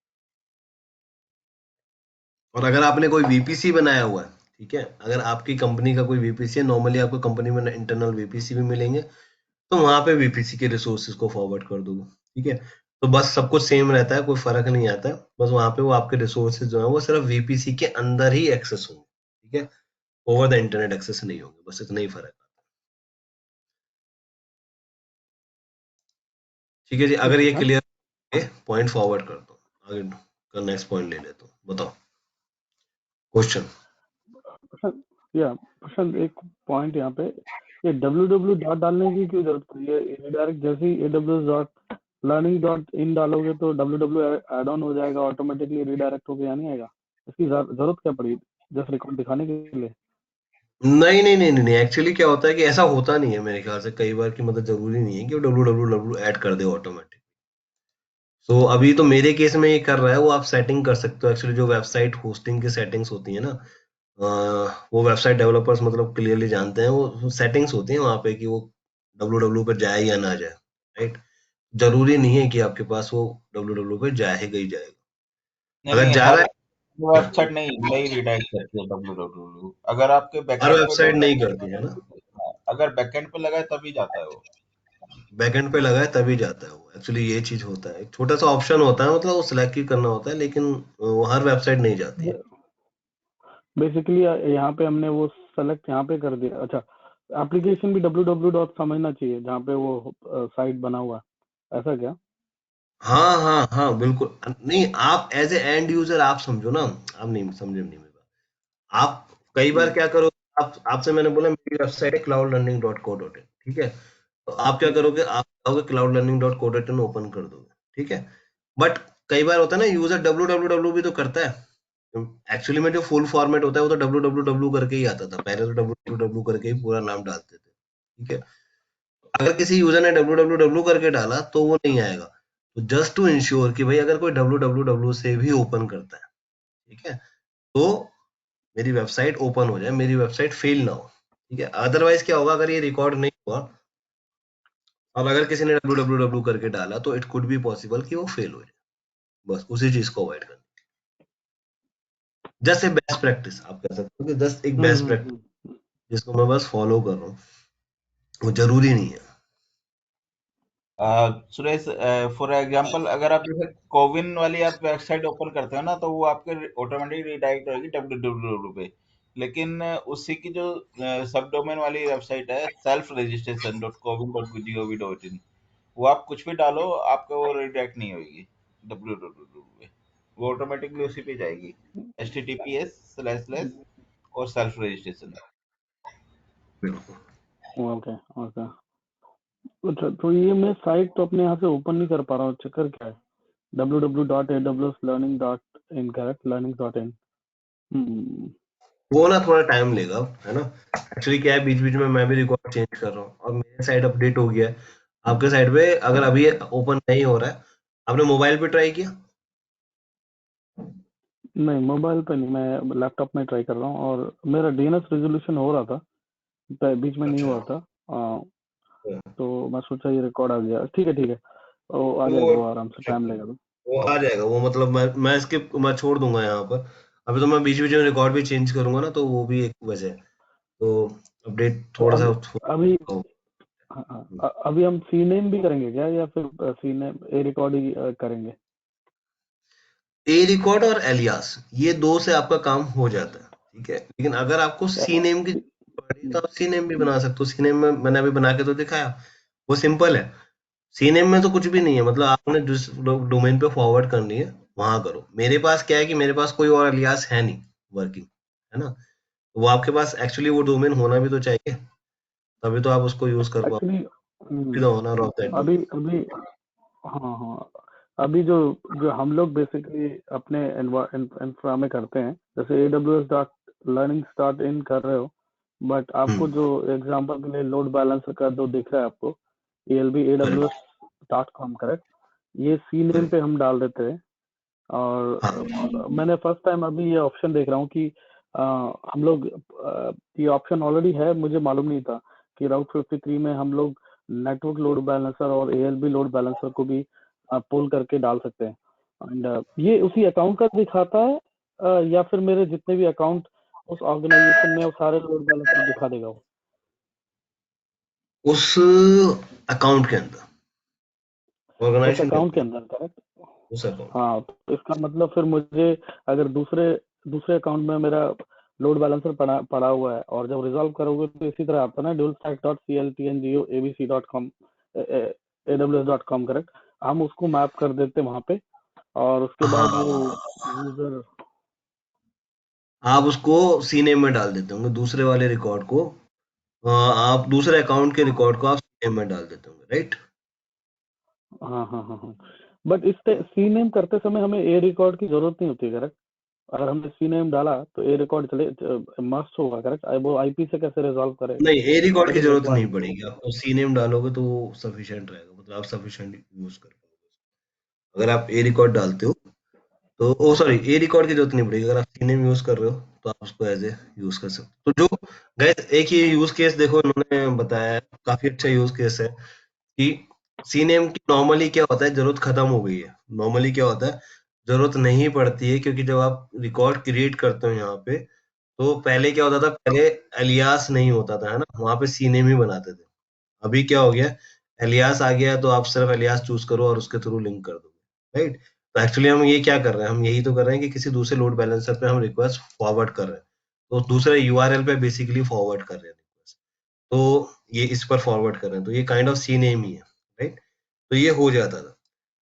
और अगर आपने कोई VPC बनाया हुआ है, ठीक है, अगर आपकी कंपनी का कोई VPC है, नॉर्मली आपको कंपनी में इंटरनल VPC भी मिलेंगे, तो वहां पे VPC के रिसोर्सेज को फॉरवर्ड कर दोगे। ठीक है। तो बस सब कुछ सेम रहता है, कोई फर्क नहीं आता है, बस वहां पे वो आपके रिसोर्सेज जो है वो सिर्फ VPC के अंदर ही एक्सेस होंगे। ठीक है। ओवर द इंटरनेट एक्सेस नहीं होंगे, बस इतना ही फर्क है। ठीक है जी। अगर ये क्लियर है, पॉइंट फॉरवर्ड कर दो, आगे का नेक्स्ट पॉइंट ले लेते हो, बताओ क्वेश्चन। या प्रशांत, एक पॉइंट यहाँ पे, ये www डॉट डालने की क्यों जरूरत पड़ी है? रिडायरेक्ट जैसे ही aws.learning.in डालोगे तो www एड ऑन हो जाएगा, ऑटोमेटिकली रिडायरेक्ट होके यहाँ नहीं आएगा? इसकी जरूरत क्या पड़ी? जस्ट रिकॉर्ड दिखाने के लिए? नहीं नहीं नहीं नहीं, एक्चुअली क्या होता है कि ऐसा होता नहीं है मेरे ख्याल से कई बार की, मतलब जरूरी नहीं है कि वो www ऐड कर दे ऑटोमेटिक। तो अभी तो मेरे केस में ये कर रहा है, वो आप सेटिंग कर सकते हो। एक्चुअली जो वेबसाइट होस्टिंग की सेटिंग्स होती है ना, वो वेबसाइट डेवलपर्स मतलब क्लियरली जानते हैं, वो सेटिंग्स होती हैं वहाँ पे कि वो www पे जाए या ना जाए। राइट। जरूरी नहीं है कि आपके पास वो www पे जाएगा ही जाएगा। अगर नहीं, जा हर रहा है, वेबसाइट नहीं रिडायरेक्ट करती है www। अगर आपके हर बैकएंड पे वेबसाइट नहीं डॉट, करती है ना, अगर बैकएंड पे लगा है तभी जाता है वो। बैकएंड पे लगा है तभी जाता है वो। एक्चुअली ये चीज होता है, एक छोटा सा ऑप्शन होता है, मतलब वो सिलेक्ट ही करना होता है, लेकिन वो हर वेबसाइट नहीं जाती है। बेसिकली यहाँ पे हमने वो सेलेक्ट यहाँ पे कर दिया। अच्छा, एप्लीकेशन भी www डॉट समझना चाहिए जहाँ पे वो साइट बना हुआ है, ऐसा क्या? हाँ हाँ हाँ बिल्कुल। नहीं, आप एज ए एंड यूजर आप समझो ना, आप नहीं समझे, नहीं मेरी बात। आप कई बार क्या करो, आप आपसे मैंने बोला मेरी वेबसाइट है cloudlearning.co.in। ठीक है। तो आप क्या करोगे, आप जाओगे cloudlearning.co.in ओपन कर दोगे। ठीक है। बट कई बार होता है ना, यूजर www भी तो करता है। एक्चुअली में जो फुल फॉर्मेट होता है वो तो www करके ही आता था पहले, तो www करके ही पूरा नाम डालते थे। ठीक है। अगर किसी यूजर ने www करके डाला तो वो नहीं आएगा। तो जस्ट टू इंश्योर कि भाई अगर कोई www से भी ओपन करता है, ठीक है, तो मेरी वेबसाइट ओपन हो जाए, मेरी वेबसाइट फेल ना हो। ठीक है। अदरवाइज क्या होगा, अगर ये रिकॉर्ड नहीं हुआ और अगर किसी ने www करके डाला तो इट कुड बी पॉसिबल कि वो फेल हो जाए। बस उसी चीज को अवॉइड करना, जस्ट ए बेस्ट प्रैक्टिस आप कह सकते हो कि जस्ट एक बेस्ट प्रैक्टिस जिसको मैं बस फॉलो कर रहा हूँ, वो जरूरी नहीं है। सुरेश, फॉर एग्जांपल अगर आप जैसे कोविन वाली आप वेबसाइट ओपन करते हो ना, तो वो आपके ऑटोमेटिक रिडायरेक्ट होगी www पे। लेकिन उसी की जो सब डोमेन वाली वेबसाइट है self registration dot CoWIN dot GOV dot in, वो आप कुछ भी डालो आपका वो रिडायरेक्ट नहीं होगी www पे, वो ऑटोमेटिकली उसी पे जाएगी, https// और सेल्फ रजिस्ट्रेशन। बिल्कुल। Okay okay. अच्छा, तो ये मैं साइट तो अपने यहाँ से ओपन नहीं कर पा रहा हूँ, चक्कर क्या है? www.awslearning.in, correct? learning.in हम्म, वो ना थोड़ा टाइम लेगा, है ना। एक्चुअली क्या है, बीच बीच में मैं भी रिकॉर्ड चेंज कर रहा हूँ और मेरे साइड अपडेट हो गया है। आपके साइड पे अगर अभी ओपन नहीं हो रहा है, आपने मोबाइल पे ट्राई किया? नहीं मोबाइल पे नहीं, मैं लैपटॉप में ट्राई कर रहा हूँ और मेरा डीएनएस रेजोल्यूशन हो रहा था, बीच में नहीं अच्छा। हुआ था। तो तो मैं सोचा ये रिकॉर्ड आ गया, ठीक है ठीक है, वो आ जाएगा, वो वो आराम से टाइम लगेगा तो। वो आ जाएगा, वो मतलब मैं इसके मैं छोड़ दूंगा यहाँ पर। अभी तो मैं बीच बीच में रिकॉर्ड भी चेंज करूंगा ना, तो वो भी एक वजह है। तो अपडेट तो थोड़ा सा अभी हो। हाँ, हाँ, अभी हम सी नेम भी करेंगे क्या, या फिर सी नेम ए रिकॉर्ड ही करेंगे? ए रिकॉर्ड और एलियास, ये दो से आपका काम हो जाता है, ठीक है। लेकिन अगर आपको सी नेम की जरूरत पड़ी तो आप सी नेम भी बना सकते हो। सी नेम में मैंने अभी बना के तो दिखाया, वो सिंपल है। सी नेम में तो कुछ भी नहीं है, मतलब आपने जिस डोमेन पे फॉरवर्ड करनी है वहां करो। मेरे पास क्या है कि मेरे पास कोई और एलियास है नहीं वर्किंग, है ना। तो वो आपके पास एक्चुअली वो डोमेन होना भी तो चाहिए, तभी तो आप उसको यूज कर पाओ। Actually the owner of that अभी डोमेन। अभी हाँ हाँ, अभी जो जो हम लोग बेसिकली अपने इंफ्रा में करते हैं, जैसे AWS dot learning start in कर रहे हो, बट आपको जो एग्जांपल के लिए लोड बैलेंसर का जो दिख रहा है आपको, elbaws.com करेक्ट, ये सी नेम पे हम डाल देते हैं। और हाँ मैंने फर्स्ट टाइम अभी ये ऑप्शन देख रहा हूँ कि हम लोग ये ऑप्शन ऑलरेडी है, मुझे मालूम नहीं था कि राउट 53 में हम लोग नेटवर्क लोड बैलेंसर और ALB लोड बैलेंसर को भी पुल करके डाल सकते हैं। एंड ये उसी अकाउंट का दिखाता है, या फिर मेरे जितने भी अकाउंट उस ऑर्गेनाइजेशन में वो सारे लोड बैलेंसर दिखा देगा वो? उस अकाउंट के अंदर, उस ऑर्गेनाइजेशन के अकाउंट के अंदर, अंदर करेक्ट। उस अकाउंट। हाँ, तो इसका मतलब फिर मुझे अगर दूसरे दूसरे अकाउंट में मेरा लोड बैलेंसर पड़ा पड़ा हुआ है, और जब रिजॉल्व करोगे तो इसी तरह आता है ना, dualstack.cltngoabc.com aws.com करेक्ट, हम उसको मैप कर देते हैं वहां पे, और उसके बाद वो हाँ, यूजर। आप उसको सी नेम में डाल देते होंगे, दूसरे वाले रिकॉर्ड को। आप दूसरे अकाउंट के रिकॉर्ड को आप सी नेम में डाल देते होंगे, राइट। हाँ हाँ हाँ हाँ, बट इस सी नेम करते समय हमें ए रिकॉर्ड की जरूरत नहीं होती करेक्ट? अगर हमने सी नेम डाला तो ए रिकॉर्ड चले मस्ट होगा करेक्ट? वो आईपी से कैसे रिजॉल्व करेगा? नहीं, ए रिकॉर्ड व्हाट की इज जरूरत नहीं रिक्वायर्ड? पड़ेगी, आप सी नेम डालोगे तो वो सफिशिएंट रहेगा, मतलब आप सफिशिएंट यूज कर पाओगे। अगर आप ए रिकॉर्ड डालते हो तो ओ सॉरी, ए रिकॉर्ड की जरूरत नहीं पड़ेगी। अगर आप सी नेम यूज कर रहे हो तो आप उसको एज ए यूज कर सकते हो। तो जो गाइस, एक ये यूज केस देखो इन्होंने बताया है, काफी अच्छा यूज केस है कि सी नेम की नॉर्मली क्या होता है, जरूरत खत्म हो गई है। नॉर्मली क्या होता है, जरूरत नहीं पड़ती है, क्योंकि जब आप रिकॉर्ड क्रिएट करते हो यहाँ पे, तो पहले क्या होता था, पहले एलियास नहीं होता था, है ना, वहां पे सी नेम ही बनाते थे। अभी क्या हो गया, एलियास आ गया, तो आप सिर्फ एलियास चूज करो और उसके थ्रू लिंक कर दोगे, राइट। तो एक्चुअली हम ये क्या कर रहे हैं, हम यही तो कर रहे हैं कि किसी दूसरे लोड बैलेंसर पे हम रिक्वेस्ट फॉरवर्ड कर रहे हैं, तो दूसरे यूआरएल पे बेसिकली फॉरवर्ड कर रहे हैं रिक्वेस्ट। तो ये इस पर फॉरवर्ड कर रहे हैं, तो ये काइंड ऑफ सी नेम ही है, राइट। तो ये हो जाता था।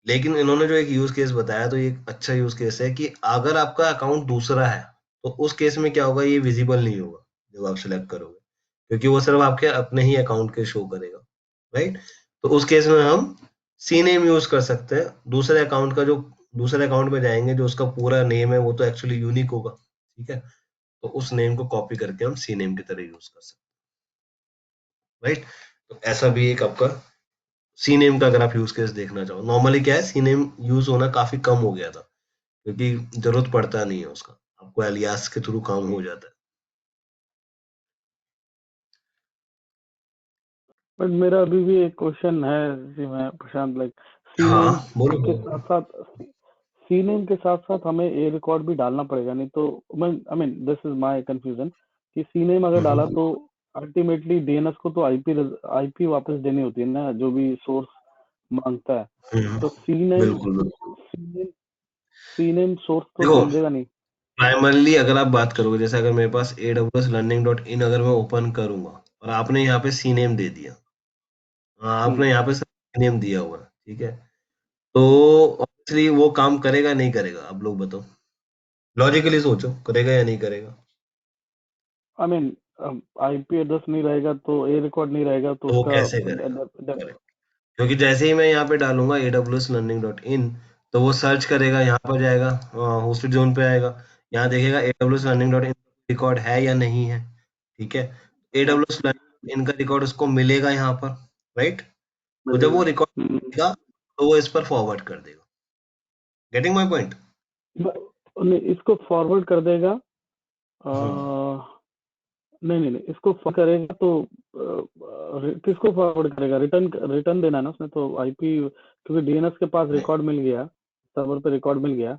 लेकिन इन्होंने जो एक यूज केस बताया, तो ये एक अच्छा यूज केस है कि अगर आपका अकाउंट दूसरा है, तो उस केस में क्या होगा, ये विजिबल नहीं होगा जब आप सिलेक्ट करोगे, क्योंकि वो सिर्फ आपके अपने ही अकाउंट के शो करेगा, राइट। तो उस केस में हम सी नेम यूज कर सकते हैं। दूसरे अकाउंट का जो दूसरे अकाउंट में जाएंगे, जो उसका पूरा नेम है वो तो एक्चुअली यूनिक होगा, ठीक है। तो उस नेम को कॉपी करके हम सी नेम की तरह यूज कर सकते हैं, राइट। तो ऐसा भी एक आपका सी नेम का, अगर आप यूज केस देखना चाहो, नॉर्मली क्या है, सी नेम यूज होना काफी कम हो गया था, क्योंकि जरूरत पड़ता नहीं है उसका, आपको एलियास के थ्रू काम हो जाता है। बट मेरा अभी भी एक क्वेश्चन है जी, मैं प्रशांत, लाइक सी हाँ, नेम बोलो के बोलो। साथ साथ सी नेम के साथ साथ हमें ए रिकॉर्ड भी डालना पड़ेगा, नहीं तो मैं I mean this is my confusion कि सी नेम अगर डाला हम्म, तो अल्टीमेटली डीएनएस को तो आईपी वापस देनी होती है ना, जो भी सोर्स मांगता है। हम्म, तो बिल्कुल बिल्कुल। सी नेम सोर्स तो देखो, समझेगा नहीं। प्राइमरली अगर आप बात करोगे, जैसे अगर मेरे पास AWS learning डॉट इन अगर मैं ओपन करूंगा और आपने यहाँ पे सी नेम दे दिया, हाँ, हम्म, आपने यहाँ पे सी नेम दिया हुआ है, ठीक है। तो ऑब्वियसली वो काम करेगा नहीं करेगा, आप लोग बताओ, लॉजिकली सोचो, करेगा या नहीं करेगा। आई मीन आईपी एड्रेस नहीं रहेगा तो ए रिकॉर्ड नहीं रहेगा तो तो वो उसका कैसे करेगा, क्योंकि जैसे ही मैं यहाँ पे डालूंगा AWS learning डॉट इन, तो वो सर्च करेगा, यहाँ पर जाएगा, होस्टेड जोन पे आएगा, यहाँ देखेगा AWS learning dot in record है या नहीं है, ठीक है। AWS लर्निंग इन का रिकॉर्ड उसको मिलेगा यहाँ पर, राइट। तो जब वो रिकॉर्ड मिलेगा तो वो इस पर फॉरवर्ड कर देगा। Getting my point? इसको फॉरवर्ड कर देगा। नहीं, इसको फॉरवर्ड करेगा तो किसको फॉरवर्ड करेगा? रिटर्न देना है ना उसने तो आईपी, क्योंकि डीएनएस के पास रिकॉर्ड मिल गया, सर्वर पे रिकॉर्ड मिल गया।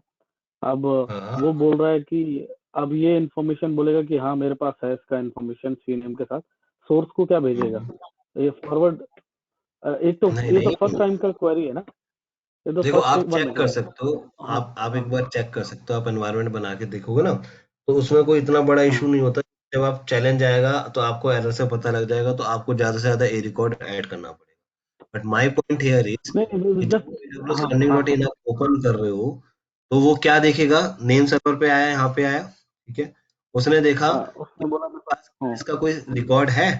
अब हाँ। वो बोल रहा है कि अब ये इन्फॉर्मेशन बोलेगा कि हाँ मेरे पास है इसका इन्फॉर्मेशन सीनेम के साथ। सोर्स को क्या भेजेगा? ये फॉरवर्ड एक तो नहीं ये तो नहीं, फर्स्ट टाइम का क्वेरी है ना, ये तो देखो आप फर्स्ट वन चेक कर सकते हो, हाँ आप एक हाँ बार चेक कर सकते हो, आप एनवायरनमेंट बना के देखोगे ना, तो उसमें कोई इतना बड़ा इशू हाँ। नहीं होता। जब आप चैलेंज आएगा तो आपको एरर से पता लग जाएगा, तो आपको ज्यादा से ज्यादा ए रिकॉर्ड ऐड करना पड़ेगा। But my point here is नहीं कि जब जस्ट हाँ लर्निंग हाँ डॉट इन आप ओपन कर रहे हो, तो वो क्या देखेगा? नेम सर्वर पे आया, यहाँ पे आया, ठीक है। उसने देखा हाँ, उसने बोला मेरे पास हाँ इसका कोई रिकॉर्ड है,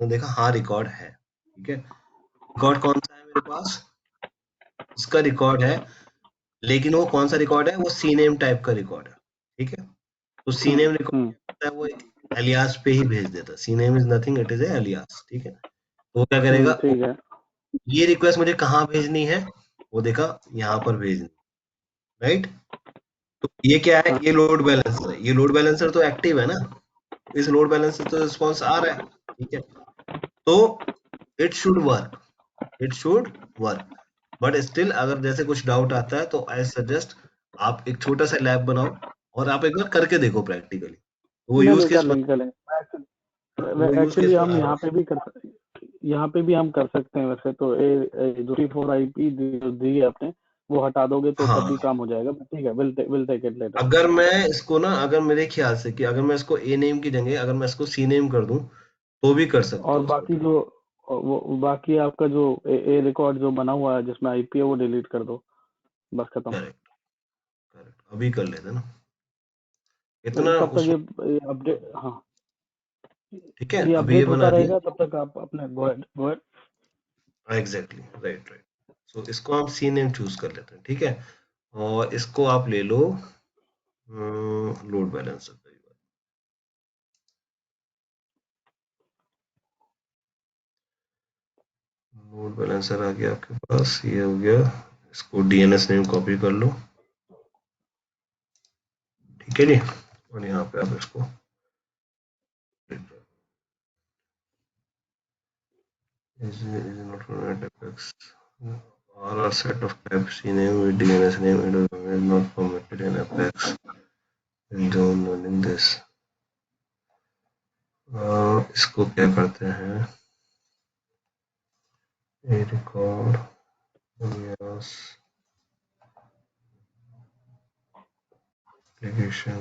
तो देखा हाँ रिकॉर्ड है, ठीक है। रिकॉर्ड कौन सा है मेरे पास? इसका रिकॉर्ड है, लेकिन वो कौन सा रिकॉर्ड है? वो सीनेम टाइप का रिकॉर्ड है, ठीक है। तो सीनेम रिकॉर्ड है, वो एक एलियास पे ही भेज देता है। CNAME is nothing, it is a alias, ठीक है। तो वो क्या करेगा? ठीक है। ये रिक्वेस्ट मुझे कहाँ भेजनी है? वो देखा यहाँ पर भेजनी, राइट। तो ये क्या है? ये लोड बैलेंसर है। ये लोड बैलेंसर तो एक्टिव है ना, इस लोड बैलेंसर तो रिस्पॉन्स आ रहा है, ठीक है। तो it should work, it should work. But still अगर जैसे कुछ डाउट आता है तो आई सजेस्ट आप एक छोटा सा लैब बनाओ और आप एक बार करके देखो प्रैक्टिकली। वो नहीं यूज नहीं केस कर लेंगे। वो यूज केस एक्चुअली पर हम आराम यहाँ पे भी कर सकते यहाँ पे भी हम कर सकते हैं वैसे तो। जो 4 आईपी दी है आपने वो हटा दोगे तो तब भी हाँ, काम हो जाएगा। ठीक है, विल टेक इट लेटर। अगर मैं इसको ना, अगर मेरे ख्याल से कि अगर मैं इसको ए नेम की जगह अगर मैं इसको सी नेम कर दूं तो भी कर सकते और हो इसको। बाकी जो वो बाकी आपका जो ए रिकॉर्ड जो बना हुआ है जिसमें आईपी है वो डिलीट कर दो, बस खत्म। करेक्ट, करेक्ट, अभी कर लेते ना इतना तब तक उस। ये अपडेट हाँ ठीक है, ये अभी ये अपडेट होता बना दिया। रहेगा तब तक आप अपने go ahead. Exactly, right right. So इसको हम सी नेम चूज कर लेते हैं, ठीक है। और इसको आप ले लो लोड बैलेंसर पे। लोड बैलेंसर आ गया आपके पास, ये हो गया। इसको डीएनएस नेम कॉपी कर लो, ठीक है जी। और यहाँ पे आप इसको is not net apex or a set of type C name with DNS name is not permitted in Apex zone running this। इसको क्या करते हैं? A record alias application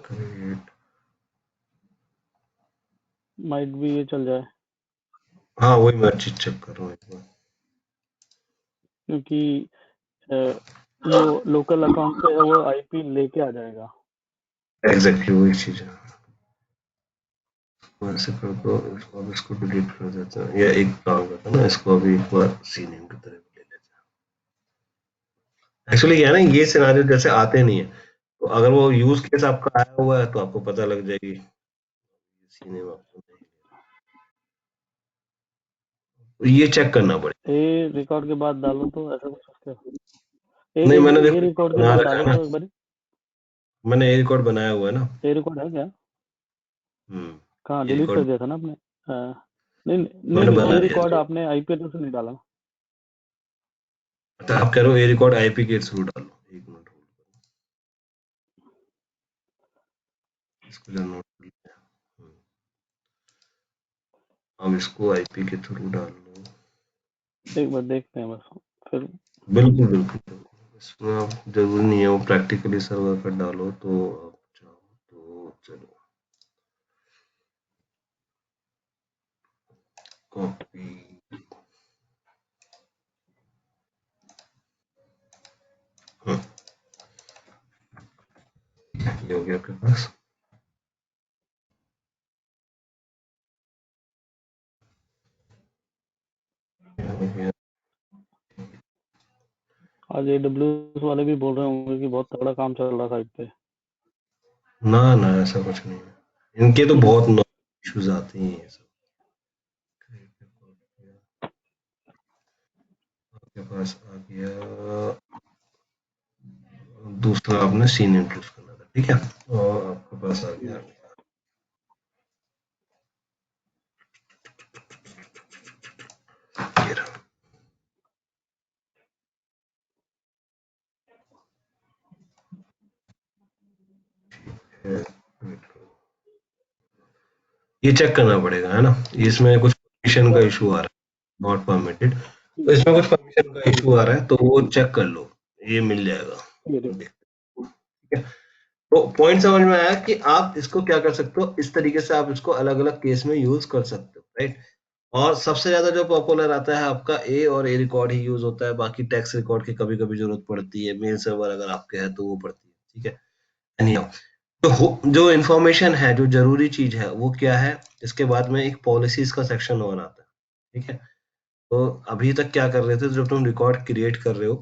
create। Might भी ये चल जाए हाँ वही मैं चीज चेक कर रहा हूँ एक बार। क्योंकि वो लोकल अकाउंट से वो आईपी लेके आ जाएगा। एग्जैक्टली वही चीज है। ऐसे कर दो इसको, अब इसको डिलीट कर देते हैं, या एक काम करते हैं ना, इसको अभी एक बार सी नेम की तरह ले लेते हैं। एक्चुअली क्या है ना, ये सिनारियो जैसे आते नहीं है, तो अगर वो यूज केस आपका आया हुआ है तो आपको पता लग जाएगी सी नेम आपको नहीं, तो ये चेक करना पड़ेगा। ए रिकॉर्ड के बाद डालो तो ऐसा कुछ सकते हो। नहीं मैंने ए देखो रिकॉर्ड के बना बाद रखा डालो है ना, तो एक बार। मैंने ए रिकॉर्ड बनाया हुआ है ना। ए रिकॉर्ड है क्या? कहाँ ए डिलीट कर रिकॉर्ड दिया था ना आपने? नहीं नहीं मैंने नहीं, बना ए दिया रिकॉर्ड था। आपने आईपी एड्रेस से नहीं डाला। तो आप कह रहे हो ए रिकॉर्ड आईपी के थ्रू डालो, एक मिनट होल्ड करो, इसको जो नोट कर लिया। अब इसको आईपी के थ्रू डाल लो। एक बार देखते हैं बस फिर। बिल्कुल बिल्कुल, इसमें आप जरूरी नहीं है वो प्रैक्टिकली सर्वर पर डालो, तो आप चाहो तो चलो कॉपी। ये हो गया आपके पास। आज AWS वाले भी बोल रहे होंगे कि बहुत तगड़ा काम चल रहा साइट पे। ना ना ऐसा कुछ नहीं है, इनके तो बहुत इश्यूज आते हैं ये सब। आपके पास आ गया दूसरा, आपने सीन इंट्रोड्यूस करना था, ठीक है, और आपके पास आ गया ये रहा। ये चेक करना पड़ेगा, है ना, इसमें कुछ परमिशन का इशू आ रहा है, नॉट परमिटेड, तो इसमें कुछ परमिशन का इशू आ रहा है, तो वो चेक कर लो, ये मिल जाएगा। ये देखो। ठीक है, तो पॉइंट समझ में आया कि आप इसको क्या कर सकते हो, इस तरीके से आप इसको अलग अलग केस में यूज कर सकते हो, राइट। और सबसे ज्यादा जो पॉपुलर आता है आपका ए और ए रिकॉर्ड ही यूज होता है, बाकी टेक्स्ट रिकॉर्ड की कभी कभी जरूरत पड़ती है, मेल सर्वर अगर आपके है तो वो पड़ती है, ठीक है। Anyhow, तो जो इंफॉर्मेशन है, जो जरूरी चीज है वो क्या है, इसके बाद में एक पॉलिसीज का सेक्शन और आता है, ठीक है। तो अभी तक क्या कर रहे थे, जब तुम रिकॉर्ड क्रिएट कर रहे हो,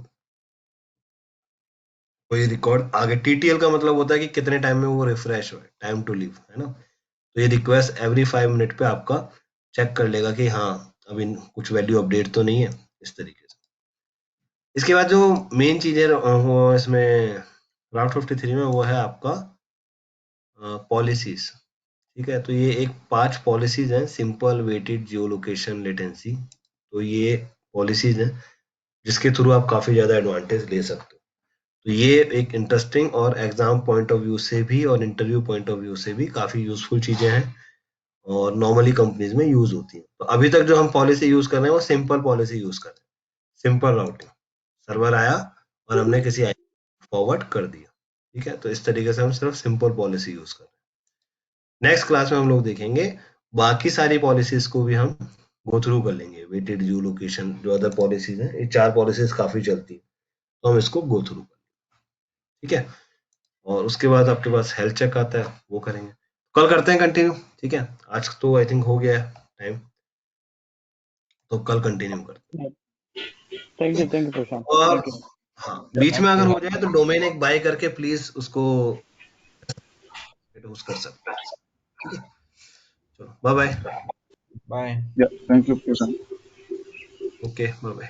कोई रिकॉर्ड आगे टीटीएल का मतलब होता है कि कितने टाइम में वो रिफ्रेश हो, टाइम टू लीव, है ना। तो ये रिक्वेस्ट एवरी 5 मिनट पे आपका चेक कर लेगा कि हाँ अभी कुछ वैल्यू अपडेट तो नहीं है, इस तरीके से। इसके बाद जो मेन चीज है वो इसमें राउट 53 में, वो है आपका पॉलिसीज, ठीक है। तो ये एक 5 पॉलिसीज हैं, simple, weighted, geo location, latency. तो ये पॉलिसीज हैं जिसके थ्रू आप काफी ज्यादा एडवांटेज ले सकते हो। तो ये एक इंटरेस्टिंग और एग्जाम पॉइंट ऑफ व्यू से भी और इंटरव्यू पॉइंट ऑफ व्यू से भी काफी यूजफुल चीजें हैं, और नॉर्मली कंपनीज में यूज होती है। तो अभी तक जो हम पॉलिसी यूज कर रहे हैं वो सिंपल पॉलिसी यूज कर रहे हैं, सिंपल राउटिंग, सर्वर आया और हमने किसी आई फॉरवर्ड कर दिया, ठीक है। तो इस तरीके से हम सिर्फ सिंपल पॉलिसी यूज कर रहे हैं। नेक्स्ट क्लास में हम लोग देखेंगे बाकी सारी पॉलिसीज को भी हम गो थ्रू कर लेंगे, वेटेड, जियो लोकेशन, जो अदर पॉलिसीज हैं, ये 4 पॉलिसीज काफी चलती है, तो हम इसको गो थ्रू कर, ठीक है। और उसके बाद आपके पास हेल्थ चेक आता है, वो करेंगे, कल करते हैं कंटिन्यू, ठीक है। आज तो आई थिंक हो गया है टाइम, तो कल कंटिन्यू करते हैं। थैंक यू प्रशांत, और थैंक यू। हाँ, बीच में अगर हो जाए तो डोमेन एक बाय करके प्लीज उसको यूज कर सकते हैं, ठीक है। चलो bye bye. Bye. Yeah, thank you, Prashant. Okay bye bye.